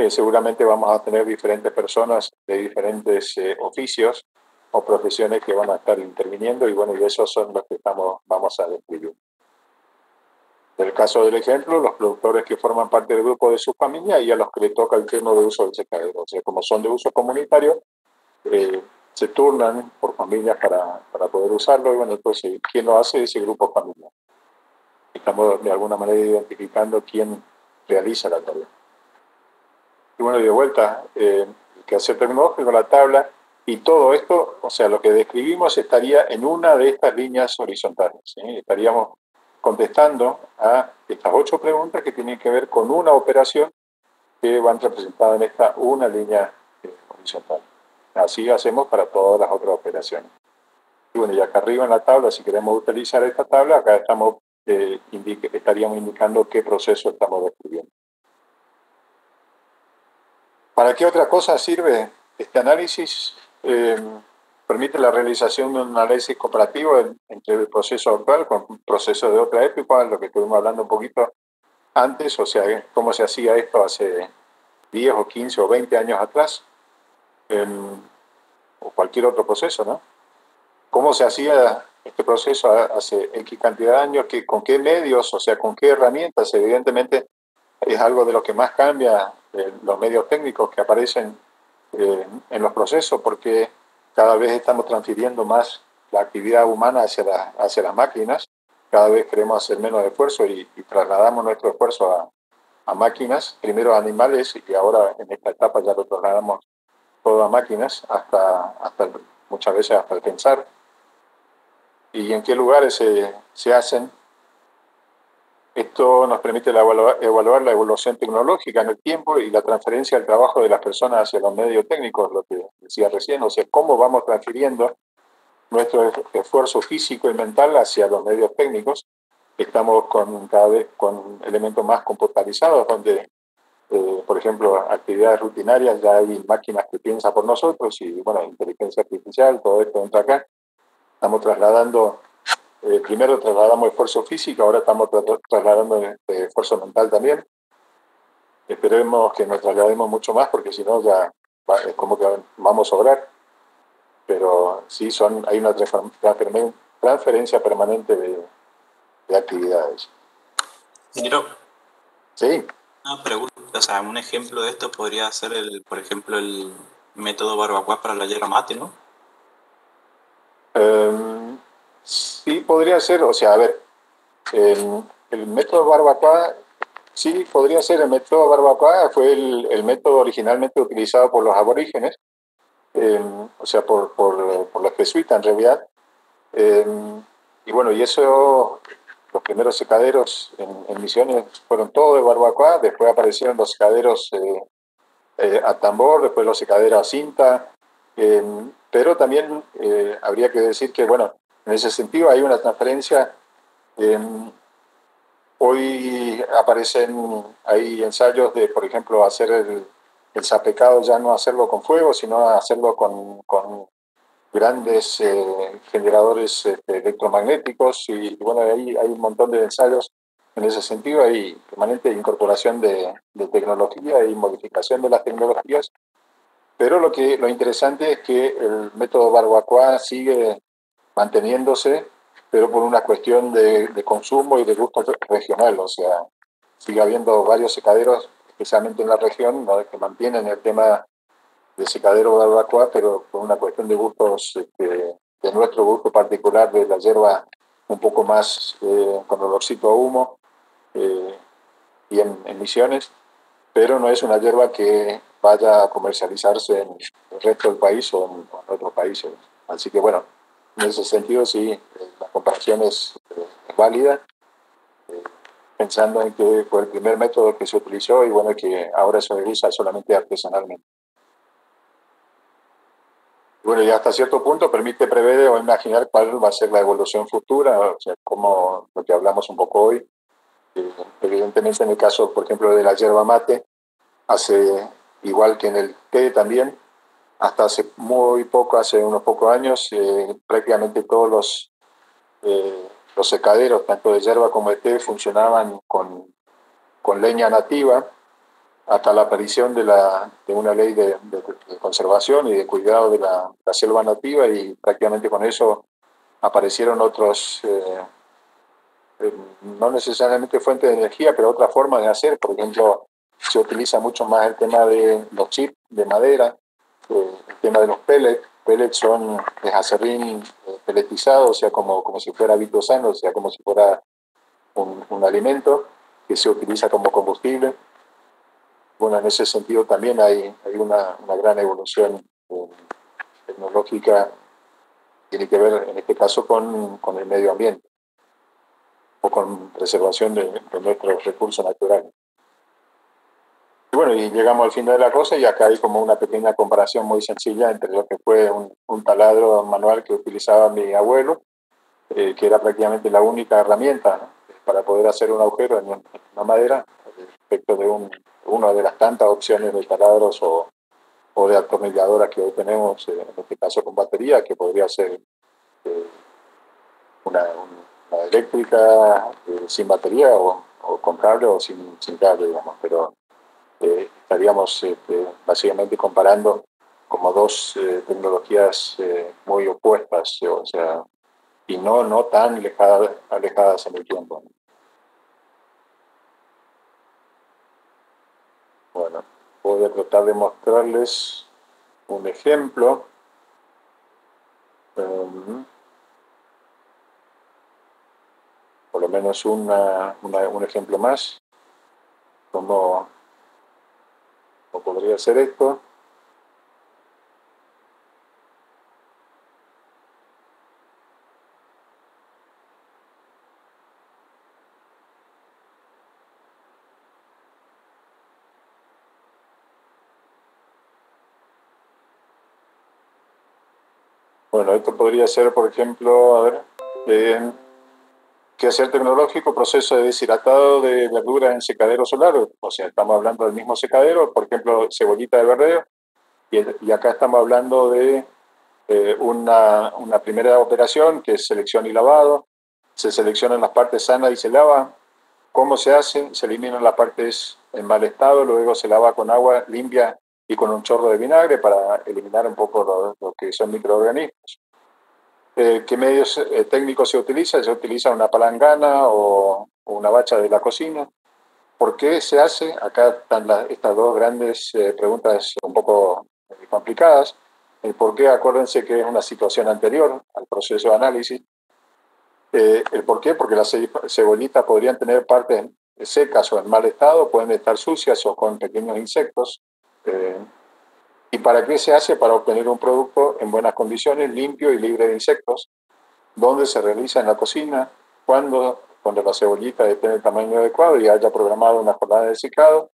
seguramente vamos a tener diferentes personas de diferentes oficios o profesiones que van a estar interviniendo, y bueno, y esos son los que vamos a describir. En el caso del ejemplo, los productores que forman parte del grupo de su familia y a los que le toca el turno de uso del secadero. O sea, como son de uso comunitario, se turnan por familias para poder usarlo, y bueno, entonces, ¿quién lo hace? Ese grupo familiar. Estamos de alguna manera identificando quién realiza la tarea. Y bueno, y de vuelta, que hacer tecnológico, la tabla, y todo esto, o sea, lo que describimos estaría en una de estas líneas horizontales, ¿sí? Estaríamos contestando a estas 8 preguntas que tienen que ver con una operación que van representadas en esta una línea horizontal. Así hacemos para todas las otras operaciones. Y bueno, y acá arriba en la tabla, si queremos utilizar esta tabla, acá estamos, estaríamos indicando qué proceso estamos describiendo. ¿Para qué otra cosa sirve este análisis? Permite la realización de un análisis comparativo entre el proceso actual con el proceso de otra época, lo que estuvimos hablando un poquito antes, o sea, cómo se hacía esto hace 10 o 15 o 20 años atrás, o cualquier otro proceso, ¿no? ¿Cómo se hacía este proceso hace X cantidad de años? ¿Con qué medios, o sea, con qué herramientas? Evidentemente es algo de lo que más cambia los medios técnicos que aparecen en los procesos, porque cada vez estamos transfiriendo más la actividad humana hacia las máquinas, cada vez queremos hacer menos esfuerzo y trasladamos nuestro esfuerzo a máquinas, primero a animales y ahora en esta etapa ya lo trasladamos todo a máquinas, muchas veces hasta el pensar. ¿Y en qué lugares se hacen? Esto nos permite evaluar la evolución tecnológica en el tiempo y la transferencia del trabajo de las personas hacia los medios técnicos, lo que decía recién, o sea, cómo vamos transfiriendo nuestro esfuerzo físico y mental hacia los medios técnicos. Estamos cada vez con elementos más computarizados, donde, por ejemplo, actividades rutinarias, ya hay máquinas que piensan por nosotros y, bueno, inteligencia artificial, todo esto entra acá. Estamos trasladando, primero trasladamos esfuerzo físico, ahora estamos trasladando esfuerzo mental también. Esperemos que nos traslademos mucho más, porque si no ya es como que vamos a sobrar. Pero sí, hay una transferencia permanente de actividades. Ingeniero. Sí. Una pregunta, o sea, un ejemplo de esto podría ser, por ejemplo, el método barbacoa para la yerba mate, ¿no? Sí, podría ser, o sea, a ver, el método barbacoa, sí, podría ser. El método barbacoa fue el método originalmente utilizado por los aborígenes, o sea, por los jesuitas en realidad. Y bueno, y eso, los primeros secaderos en Misiones fueron todos de barbacoa, después aparecieron los secaderos a tambor, después los secaderos a cinta, pero también habría que decir que, bueno, en ese sentido hay una transferencia. Hoy hay ensayos de, por ejemplo, hacer el sapecado, ya no hacerlo con fuego, sino hacerlo con grandes generadores electromagnéticos, y bueno, ahí hay un montón de ensayos en ese sentido. Hay permanente incorporación de tecnología y modificación de las tecnologías, pero lo interesante es que el método barbacoa sigue manteniéndose, pero por una cuestión de consumo y de gusto regional, o sea, sigue habiendo varios secaderos, especialmente en la región, ¿no?, que mantienen el tema de secadero barbacoa, pero por una cuestión de gustos, de nuestro gusto particular de la hierba un poco más con olorcito a humo, y en Misiones, pero no es una hierba que vaya a comercializarse en el resto del país o en otros países. Así que bueno, en ese sentido sí, la comparación es válida, pensando en que fue el primer método que se utilizó y bueno, que ahora se utiliza solamente artesanalmente. Bueno, y hasta cierto punto permite prever o imaginar cuál va a ser la evolución futura, o sea, como lo que hablamos un poco hoy. Evidentemente en el caso, por ejemplo, de la yerba mate, igual que en el té también, hasta hace unos pocos años, prácticamente todos los secaderos, tanto de yerba como de té, funcionaban con leña nativa, hasta la aparición de una ley de conservación y de cuidado de la selva nativa, y prácticamente con eso aparecieron otros, no necesariamente fuentes de energía, pero otras formas de hacer. Por ejemplo, se utiliza mucho más el tema de los chips de madera, el tema de los pellets. Pellets es acerrín pelletizado, o sea, como si fuera vitrosano, o sea, como si fuera un alimento que se utiliza como combustible. bueno, en ese sentido también hay una gran evolución tecnológica, tiene que ver en este caso con el medio ambiente o con preservación de nuestros recursos naturales. Y bueno, y llegamos al final de la cosa y acá hay como una pequeña comparación muy sencilla entre lo que fue un taladro manual que utilizaba mi abuelo, que era prácticamente la única herramienta, ¿no?, para poder hacer un agujero en una madera, respecto de una de las tantas opciones de taladros o de atornilladoras que hoy tenemos, en este caso con batería, que podría ser una eléctrica sin batería o con cable o sin cable, digamos, pero estaríamos básicamente comparando como dos tecnologías muy opuestas, o sea, y no tan alejadas en el tiempo. Bueno, voy a tratar de mostrarles un ejemplo. Por lo menos un ejemplo más. ¿Cómo podría ser esto? Bueno, esto podría ser, por ejemplo, a ver, quehacer tecnológico, proceso de deshidratado de verduras en secadero solar. O sea, estamos hablando del mismo secadero, por ejemplo, cebollita de verdeo, y acá estamos hablando de una primera operación que es selección y lavado. Se seleccionan las partes sanas y se lavan. ¿Cómo se hace? Se eliminan las partes en mal estado, luego se lava con agua limpia y con un chorro de vinagre para eliminar un poco lo que son microorganismos. ¿Qué medios técnicos se utiliza? Se utiliza una palangana o una bacha de la cocina. ¿Por qué se hace? Acá están estas dos grandes preguntas un poco complicadas. El por qué, acuérdense que es una situación anterior al proceso de análisis. El por qué, porque las cebollitas podrían tener partes secas o en mal estado, pueden estar sucias o con pequeños insectos. ¿Y para qué se hace? Para obtener un producto en buenas condiciones, limpio y libre de insectos. ¿Dónde se realiza? En la cocina. Cuando la cebollita esté en el tamaño adecuado y haya programado una jornada de secado.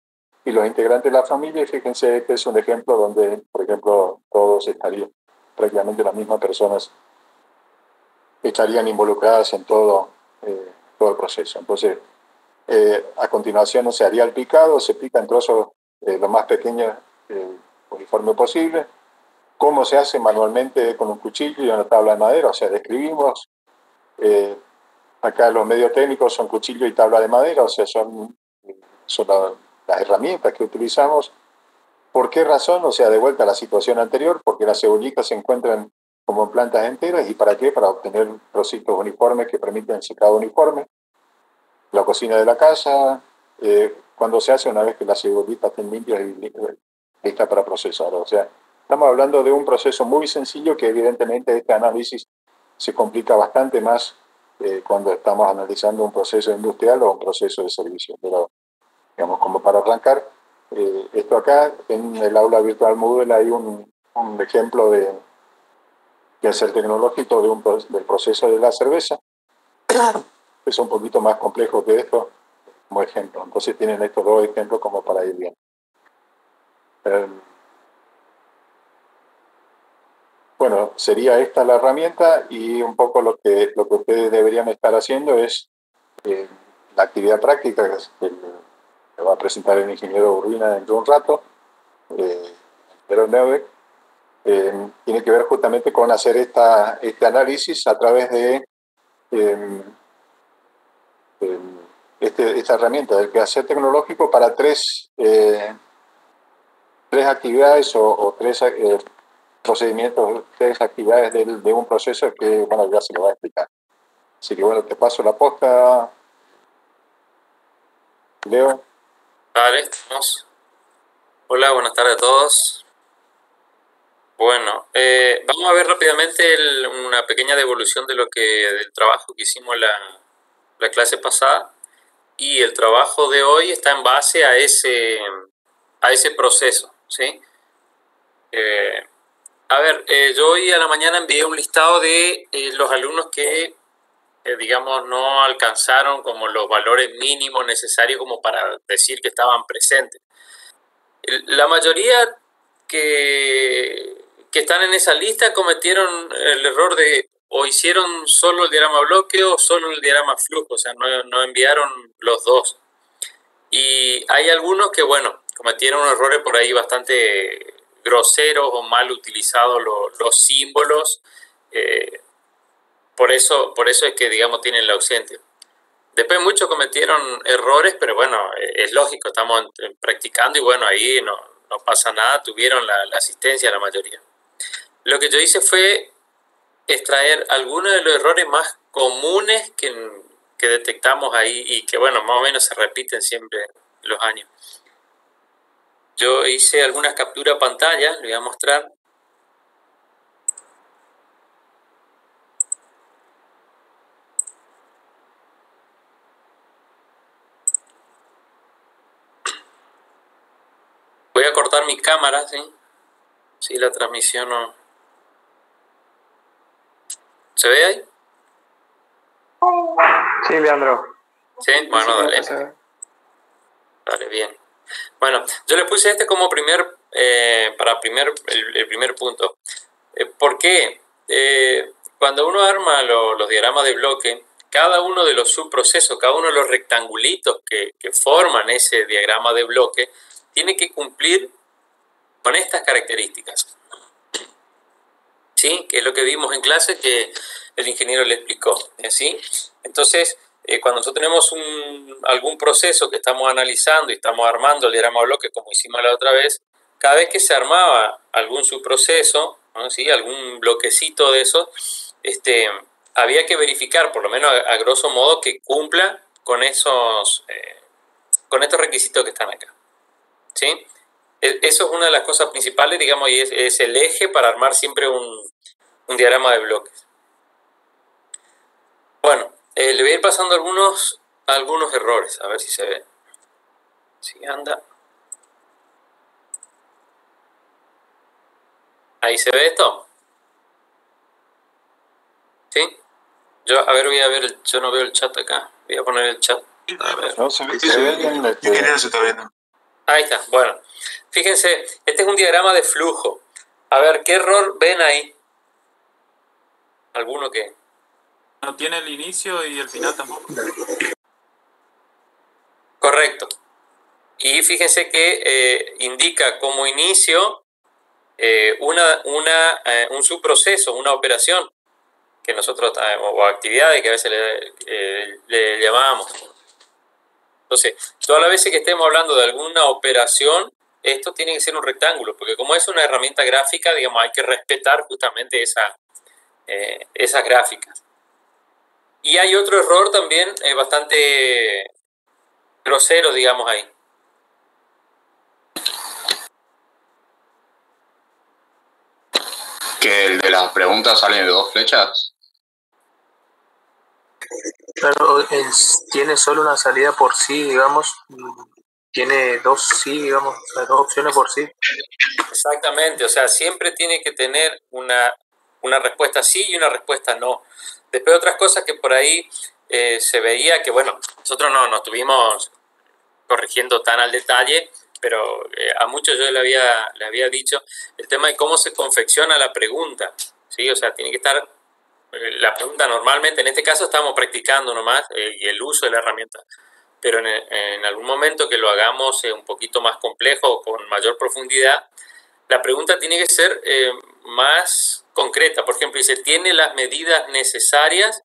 Y los integrantes de la familia, fíjense, este es un ejemplo donde, por ejemplo, todos estarían, prácticamente las mismas personas estarían involucradas en todo el proceso. Entonces, a continuación se haría el picado, se pica en trozos lo más pequeños uniforme posible. ¿Cómo se hace? Manualmente con un cuchillo y una tabla de madera, o sea, describimos. Acá los medios técnicos son cuchillo y tabla de madera, o sea, son las herramientas que utilizamos. ¿Por qué razón? O sea, de vuelta a la situación anterior, porque las cebollitas se encuentran como en plantas enteras. ¿Y para qué? Para obtener trocitos uniformes que permiten el secado uniforme. La cocina de la casa, cuando se hace una vez que las cebollitas estén limpias y listas para procesar. O sea, estamos hablando de un proceso muy sencillo que evidentemente este análisis se complica bastante más cuando estamos analizando un proceso industrial o un proceso de servicio. Pero, digamos, como para arrancar, esto acá, en el aula virtual Moodle hay un ejemplo de hacer tecnológico del proceso de la cerveza. Es un poquito más complejo que esto, como ejemplo. Entonces tienen estos dos ejemplos como para ir bien. Bueno, sería esta la herramienta y un poco lo que ustedes deberían estar haciendo es la actividad práctica que va a presentar el ingeniero Urbina dentro de un rato, pero tiene que ver justamente con hacer este análisis a través de esta herramienta del quehacer tecnológico para tres actividades o tres procedimientos, tres actividades de un proceso que, bueno, ya se lo va a explicar. Así que, bueno, te paso la posta, Leo. Vale, estamos. Hola, buenas tardes a todos. Bueno, vamos a ver rápidamente una pequeña devolución del trabajo que hicimos la clase pasada. Y el trabajo de hoy está en base a ese proceso, ¿sí? Yo hoy a la mañana envié un listado de los alumnos que, digamos, no alcanzaron como los valores mínimos necesarios como para decir que estaban presentes. La mayoría que están en esa lista cometieron el error de o hicieron solo el diagrama bloque o solo el diagrama flujo, o sea, no enviaron los dos. Y hay algunos que, bueno, cometieron errores por ahí bastante groseros o mal utilizados los símbolos. Por eso es que, digamos, tienen la ausencia. Después muchos cometieron errores, pero bueno, es lógico, estamos practicando y bueno, ahí no pasa nada, tuvieron la asistencia la mayoría. Lo que yo hice fue extraer algunos de los errores más comunes que detectamos ahí y que bueno, más o menos se repiten siempre los años. Yo hice algunas capturas pantalla, les voy a mostrar. Voy a cortar mi cámara, ¿sí? Sí, la transmisión no... ¿Se ve ahí? Sí, Leandro. Sí, bueno, dale. Vale, bien. Bueno, yo le puse este como el primer punto. ¿Por qué? Cuando uno arma los diagramas de bloque, cada uno de los subprocesos, cada uno de los rectangulitos que forman ese diagrama de bloque, tiene que cumplir con estas características. ¿Sí? Que es lo que vimos en clase que el ingeniero le explicó. ¿Sí? Entonces, cuando nosotros tenemos algún proceso que estamos analizando y estamos armando el diagrama de bloque como hicimos la otra vez, cada vez que se armaba algún subproceso, ¿no? ¿Sí? Algún bloquecito de eso, había que verificar, por lo menos a grosso modo, que cumpla con estos requisitos que están acá. ¿Sí? Eso es una de las cosas principales, digamos, y es el eje para armar siempre un diagrama de bloques. Bueno, le voy a ir pasando algunos errores, a ver si se ve. Si anda. ¿Ahí se ve esto? ¿Sí? Yo no veo el chat acá. Voy a poner el chat. A ver. No, se ve bien. Se está viendo. Ahí está, bueno. Fíjense, este es un diagrama de flujo. A ver, ¿qué error ven ahí? ¿Alguno que? No tiene el inicio y el final tampoco. Correcto. Y fíjense que indica como inicio un subproceso, una operación que nosotros, o actividades que a veces le llamábamos. Entonces, todas las veces que estemos hablando de alguna operación, esto tiene que ser un rectángulo, porque como es una herramienta gráfica, digamos, hay que respetar justamente esas gráficas. Y hay otro error también bastante grosero, digamos, ahí. ¿Que el de las preguntas salen de 2 flechas? Claro, tiene solo una salida por sí, digamos. Tiene dos sí, digamos, las dos opciones por sí. Exactamente, o sea, siempre tiene que tener una respuesta sí y una respuesta no. Después otras cosas que por ahí se veía que, bueno, nosotros no estuvimos corrigiendo tan al detalle, pero a muchos yo le había dicho el tema de cómo se confecciona la pregunta, ¿sí? O sea, tiene que estar la pregunta normalmente, en este caso estamos practicando nomás y el uso de la herramienta, pero en algún momento que lo hagamos un poquito más complejo o con mayor profundidad, la pregunta tiene que ser más concreta. Por ejemplo, dice, ¿tiene las medidas necesarias?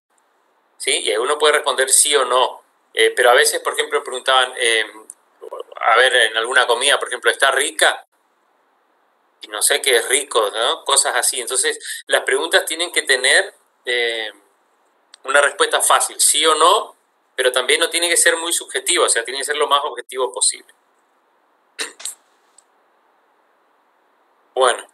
¿Sí? Y ahí uno puede responder sí o no. Pero a veces, por ejemplo, preguntaban, en alguna comida, por ejemplo, ¿está rica? Y no sé qué es rico, ¿no? Cosas así. Entonces, las preguntas tienen que tener una respuesta fácil, sí o no, pero también no tiene que ser muy subjetiva, o sea, tiene que ser lo más objetivo posible. Bueno,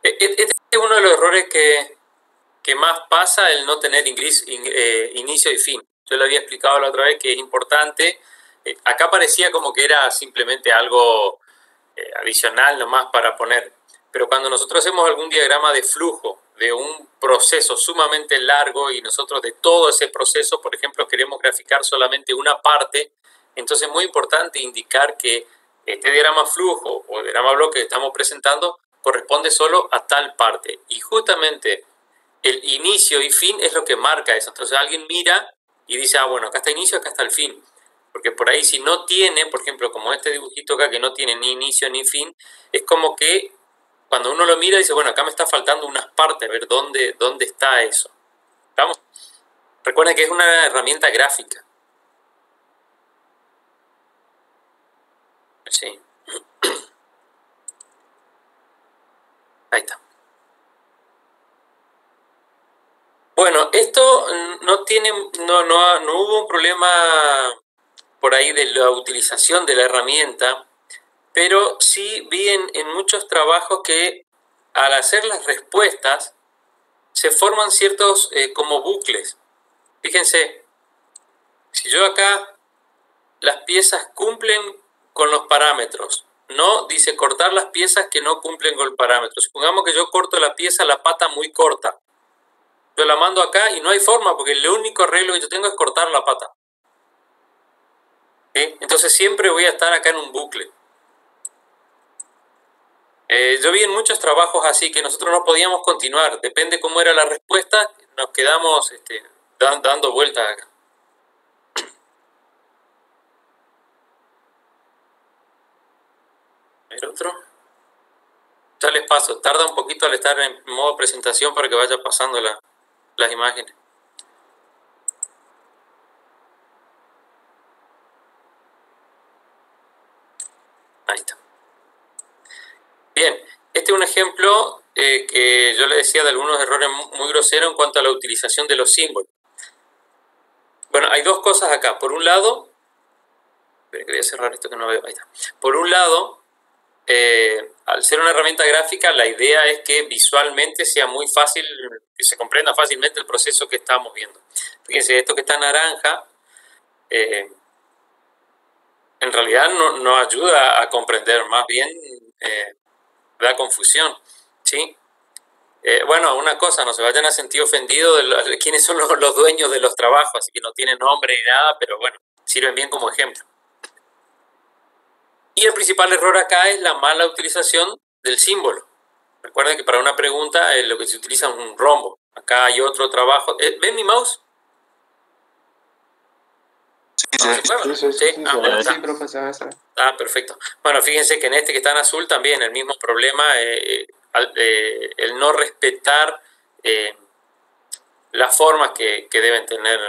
este es uno de los errores que más pasa, el no tener inicio y fin. Yo le había explicado la otra vez que es importante Acá parecía como que era simplemente algo adicional nomás para poner, pero cuando nosotros hacemos algún diagrama de flujo de un proceso sumamente largo y nosotros de todo ese proceso, por ejemplo, queremos graficar solamente una parte, entonces es muy importante indicar que este diagrama flujo o diagrama bloque que estamos presentando corresponde solo a tal parte. Y justamente el inicio y fin es lo que marca eso. Entonces alguien mira y dice, bueno, acá está inicio, acá está el fin. Porque por ahí si no tiene, por ejemplo, como este dibujito acá que no tiene ni inicio ni fin, es como que cuando uno lo mira dice, bueno, acá me está faltando unas partes, a ver dónde está eso. ¿Estamos? Recuerden que es una herramienta gráfica. Sí. Ahí está. Bueno, esto no hubo un problema por ahí de la utilización de la herramienta, pero sí vi en muchos trabajos que al hacer las respuestas se forman ciertos como bucles. Fíjense, si yo acá las piezas cumplen con los parámetros, no dice cortar las piezas que no cumplen con el parámetro. Supongamos que yo corto la pieza, la pata muy corta. Yo la mando acá y no hay forma porque el único arreglo que yo tengo es cortar la pata. ¿Sí? Entonces siempre voy a estar acá en un bucle. Yo vi en muchos trabajos así que nosotros no podíamos continuar. Depende cómo era la respuesta, nos quedamos dando vueltas acá. A ver otro. Ya les paso. Tarda un poquito al estar en modo presentación para que vaya pasando las imágenes. Ahí está. Bien, este es un ejemplo que yo le decía de algunos errores muy groseros en cuanto a la utilización de los símbolos. Bueno, hay dos cosas acá. Por un lado, quería cerrar esto que no veo. Ahí está. Por un lado, al ser una herramienta gráfica, la idea es que visualmente sea muy fácil, que se comprenda fácilmente el proceso que estamos viendo. Fíjense, esto que está naranja, en realidad no ayuda a comprender, más bien da confusión, ¿sí? Bueno, una cosa, no se vayan a sentir ofendidos de quiénes son los dueños de los trabajos, así que no tienen nombre ni nada, pero bueno, sirven bien como ejemplo. Y el principal error acá es la mala utilización del símbolo. Recuerden que para una pregunta lo que se utiliza es un rombo. Acá hay otro trabajo. ¿Ven mi mouse? Sí, profesor. Ah, perfecto. Bueno, fíjense que en este que está en azul también el mismo problema, el no respetar las formas que deben tener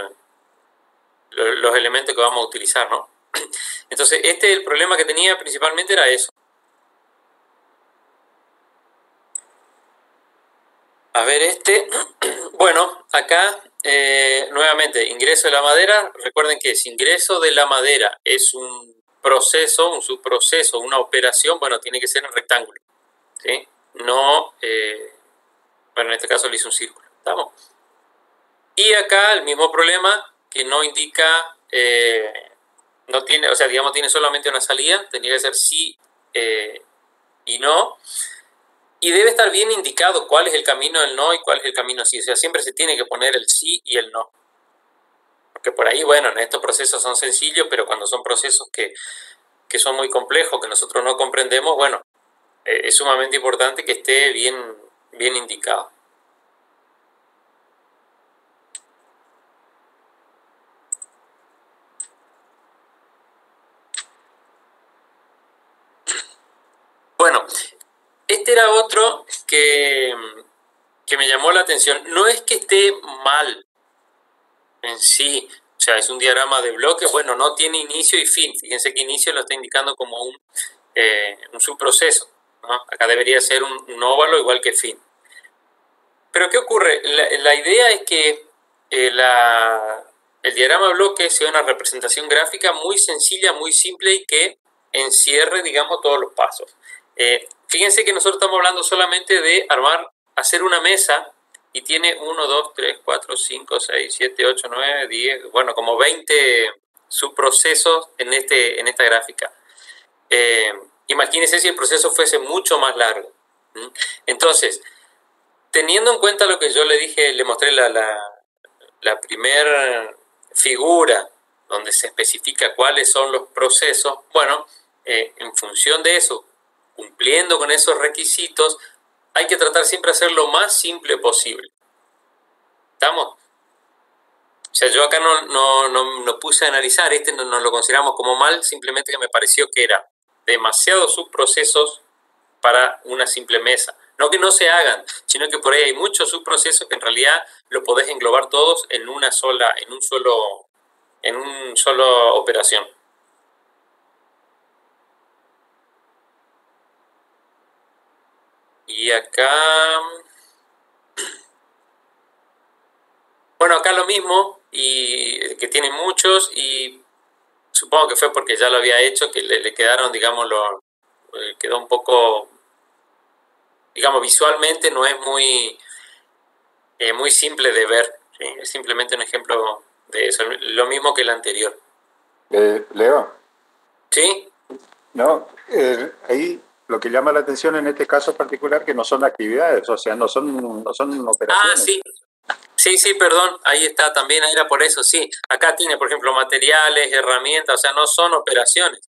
los elementos que vamos a utilizar, ¿no? Entonces, el problema que tenía principalmente era eso. A ver, bueno, acá nuevamente, ingreso de la madera. Recuerden que si ingreso de la madera es un proceso, un subproceso, una operación, bueno, tiene que ser en rectángulo, ¿sí? No, bueno, en este caso le hice un círculo, ¿estamos? Y acá el mismo problema que no indica, no tiene, o sea, digamos, tiene solamente una salida, tendría que ser sí y no. Y debe estar bien indicado cuál es el camino del no y cuál es el camino sí. O sea, siempre se tiene que poner el sí y el no. Porque por ahí, bueno, en estos procesos son sencillos, pero cuando son procesos que son muy complejos, que nosotros no comprendemos, bueno, es sumamente importante que esté bien indicado. Bueno, este era otro que me llamó la atención. No es que esté mal en sí, o sea, es un diagrama de bloques, bueno, no tiene inicio y fin. Fíjense que inicio lo está indicando como un subproceso, ¿no? Acá debería ser un óvalo igual que fin. Pero ¿qué ocurre? La idea es que el diagrama de bloques sea una representación gráfica muy sencilla, muy simple y que encierre, digamos, todos los pasos. Fíjense que nosotros estamos hablando solamente de hacer una mesa y tiene 1, 2, 3, 4, 5, 6, 7, 8, 9, 10, bueno, como 20 subprocesos en esta gráfica. Imagínense si el proceso fuese mucho más largo. Entonces, teniendo en cuenta lo que yo le dije, le mostré la primera figura donde se especifica cuáles son los procesos, bueno, en función de eso, cumpliendo con esos requisitos, hay que tratar siempre de hacer lo más simple posible. ¿Estamos? O sea, yo acá no puse a analizar, no lo consideramos como mal, simplemente que me pareció que era demasiados subprocesos para una simple mesa. No que no se hagan, sino que por ahí hay muchos subprocesos que en realidad lo podés englobar todos en una solo operación. Y acá, bueno, acá lo mismo, y que tiene muchos, y supongo que fue porque ya lo había hecho, que le quedaron, digamos, quedó un poco, digamos, visualmente no es muy simple de ver, ¿sí? Es simplemente un ejemplo de eso, lo mismo que el anterior. Leo. ¿Sí? No, ahí lo que llama la atención en este caso particular que no son actividades, o sea, no son operaciones. Ah, sí, perdón, ahí está, también era por eso, sí. Acá tiene, por ejemplo, materiales, herramientas, o sea, no son operaciones.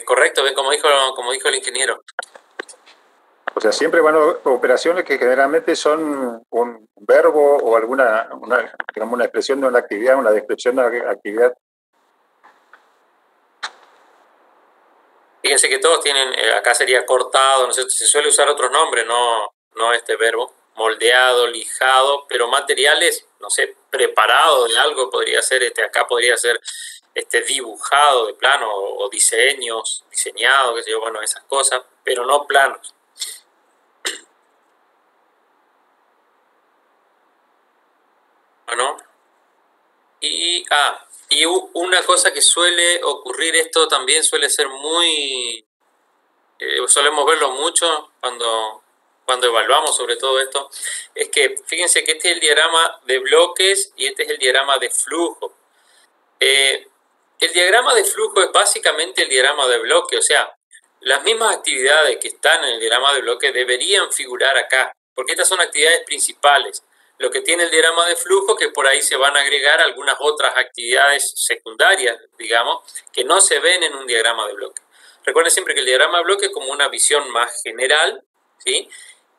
Correcto, como dijo el ingeniero. O sea, siempre van operaciones que generalmente son un verbo o digamos, una expresión de una actividad, una descripción de una actividad. Fíjense que todos tienen, acá sería cortado, no sé, se suele usar otros nombres, no este verbo, moldeado, lijado, pero materiales, no sé, preparado de algo podría ser, acá podría ser dibujado de plano o diseñado, qué sé yo, bueno, esas cosas, pero no planos. Bueno, y una cosa que suele ocurrir, esto también suele ser muy, solemos verlo mucho cuando evaluamos sobre todo esto, es que fíjense que este es el diagrama de bloques y este es el diagrama de flujo. El diagrama de flujo es básicamente el diagrama de bloque, o sea, las mismas actividades que están en el diagrama de bloque deberían figurar acá, porque estas son actividades principales. Lo que tiene el diagrama de flujo, que por ahí se van a agregar algunas otras actividades secundarias, digamos, que no se ven en un diagrama de bloque. Recuerden siempre que el diagrama de bloque es como una visión más general, ¿sí?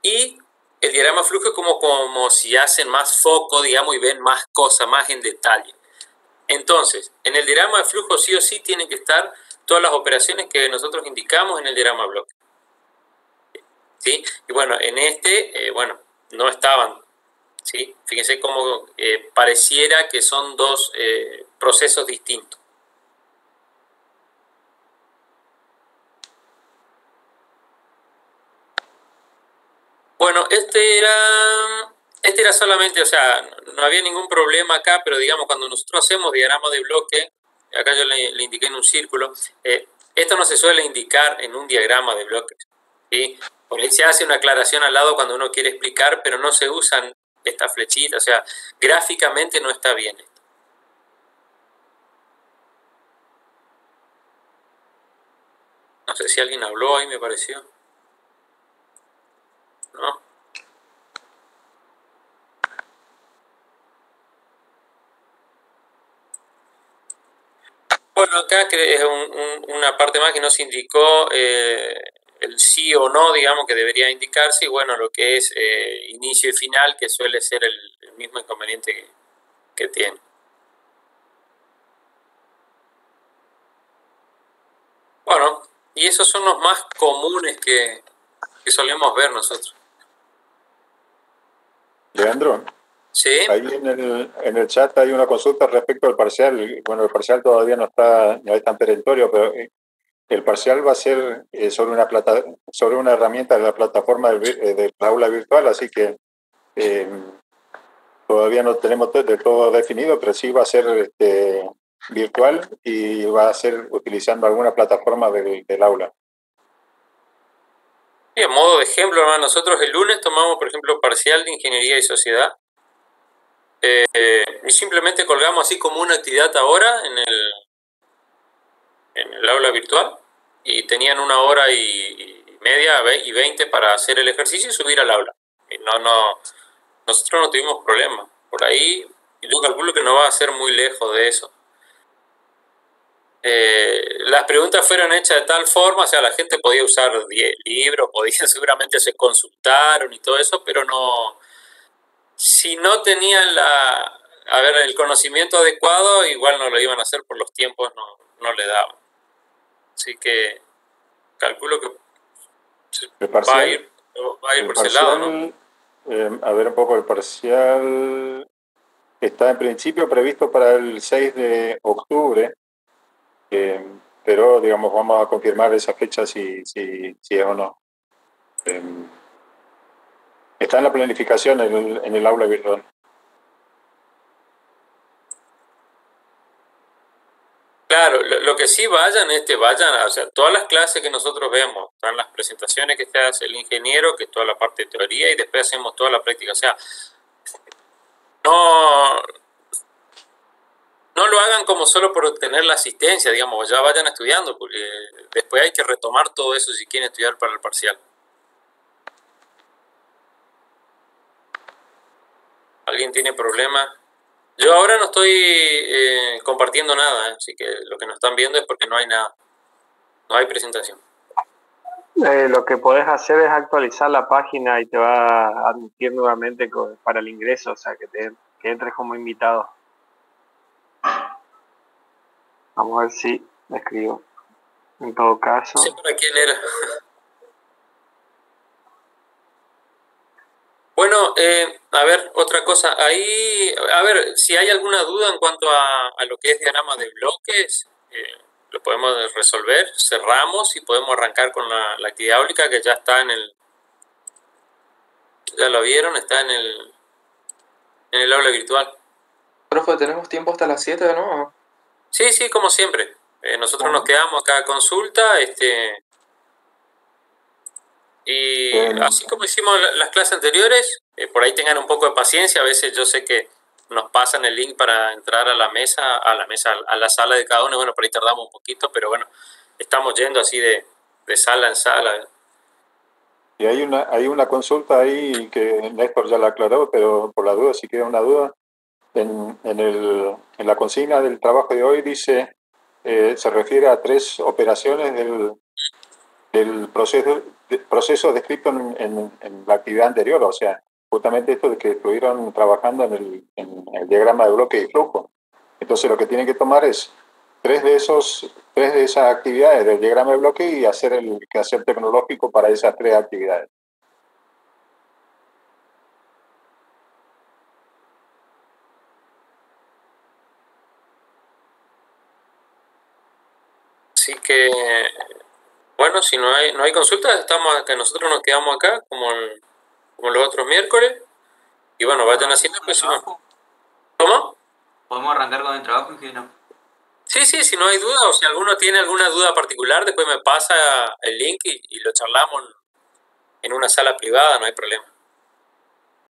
Y el diagrama de flujo es como si hacen más foco, digamos, y ven más cosas, más en detalle. Entonces, en el diagrama de flujo sí o sí tienen que estar todas las operaciones que nosotros indicamos en el diagrama de bloque. ¿Sí? Y bueno, en bueno, no estaban. ¿Sí? Fíjense cómo pareciera que son dos procesos distintos. Bueno, este era solamente, o sea, no había ningún problema acá, pero digamos, cuando nosotros hacemos diagrama de bloque, acá yo le indiqué en un círculo, esto no se suele indicar en un diagrama de bloque, ¿sí? Por ahí se hace una aclaración al lado cuando uno quiere explicar, pero no se usan estas flechitas, o sea, gráficamente no está bien esto. No sé si alguien habló ahí, me pareció. ¿No? Bueno, acá es una parte más que nos indicó el sí o no, digamos, que debería indicarse, y bueno, lo que es inicio y final, que suele ser el mismo inconveniente que tiene. Bueno, y esos son los más comunes que solemos ver nosotros. Leandro, ¿Sí? ahí en el chat hay una consulta respecto al parcial. Bueno, el parcial todavía no es tan perentorio, pero el parcial va a ser sobre una herramienta de la plataforma del aula virtual, así que todavía no tenemos de todo definido, pero sí va a ser virtual y va a ser utilizando alguna plataforma del aula. Y a modo de ejemplo, hermano, nosotros el lunes tomamos, por ejemplo, parcial de Ingeniería y Sociedad. Y simplemente colgamos así como una actividad ahora en el aula virtual y tenían 1 hora y media y 20 para hacer el ejercicio y subir al aula. Y nosotros no tuvimos problema. Por ahí yo calculo que no va a ser muy lejos de eso. Las preguntas fueron hechas de tal forma, o sea, la gente podía usar libros, seguramente se consultaron y todo eso, pero no, si no tenían el conocimiento adecuado, igual no lo iban a hacer por los tiempos, no le daban. Así que calculo que va a ir por ese lado, ¿no? A ver un poco el parcial. Está en principio previsto para el 6 de octubre, pero digamos vamos a confirmar esa fecha si es o no. Está en la planificación en el aula virtual. Claro, lo que sí vayan, o sea, todas las clases que nosotros vemos, están las presentaciones que hace el ingeniero, que es toda la parte de teoría, y después hacemos toda la práctica. O sea, no lo hagan como solo por obtener la asistencia, digamos, ya vayan estudiando, porque después hay que retomar todo eso si quieren estudiar para el parcial. ¿Alguien tiene problemas? Yo ahora no estoy compartiendo nada, así que lo que nos están viendo es porque no hay nada. No hay presentación. Lo que podés hacer es actualizar la página y te va a admitir nuevamente para el ingreso, o sea, que entres como invitado. Vamos a ver si me escribo. En todo caso. No sé para quién era. Bueno, a ver, otra cosa. Ahí, a ver, si hay alguna duda en cuanto a lo que es diagrama de bloques, lo podemos resolver. Cerramos y podemos arrancar con la actividad áulica que ya está ya lo vieron, está en el aula virtual. Profe, ¿tenemos tiempo hasta las 7 de nuevo? Sí, como siempre. Nosotros nos quedamos acá a consulta, y así como hicimos las clases anteriores, por ahí tengan un poco de paciencia. A veces yo sé que nos pasan el link para entrar a la sala de cada uno. Bueno, por ahí tardamos un poquito, pero bueno, estamos yendo así de sala en sala. Y hay una consulta ahí que Néstor ya la aclaró, pero por la duda, si queda una duda, en la consigna del trabajo de hoy dice, se refiere a 3 operaciones del proceso descrito en la actividad anterior, o sea, justamente esto de que estuvieron trabajando en el diagrama de bloque y flujo. Entonces lo que tienen que tomar es 3 de esas actividades del diagrama de bloque y hacer el quehacer tecnológico para esas 3 actividades. Así que, bueno, si no hay consultas, estamos acá, nosotros nos quedamos acá como los otros miércoles. Y bueno, vayan haciendo pues. ¿Cómo? ¿Podemos arrancar con el trabajo, ingeniero? Sí, si no hay duda, o si alguno tiene alguna duda particular, después me pasa el link y lo charlamos en una sala privada, no hay problema.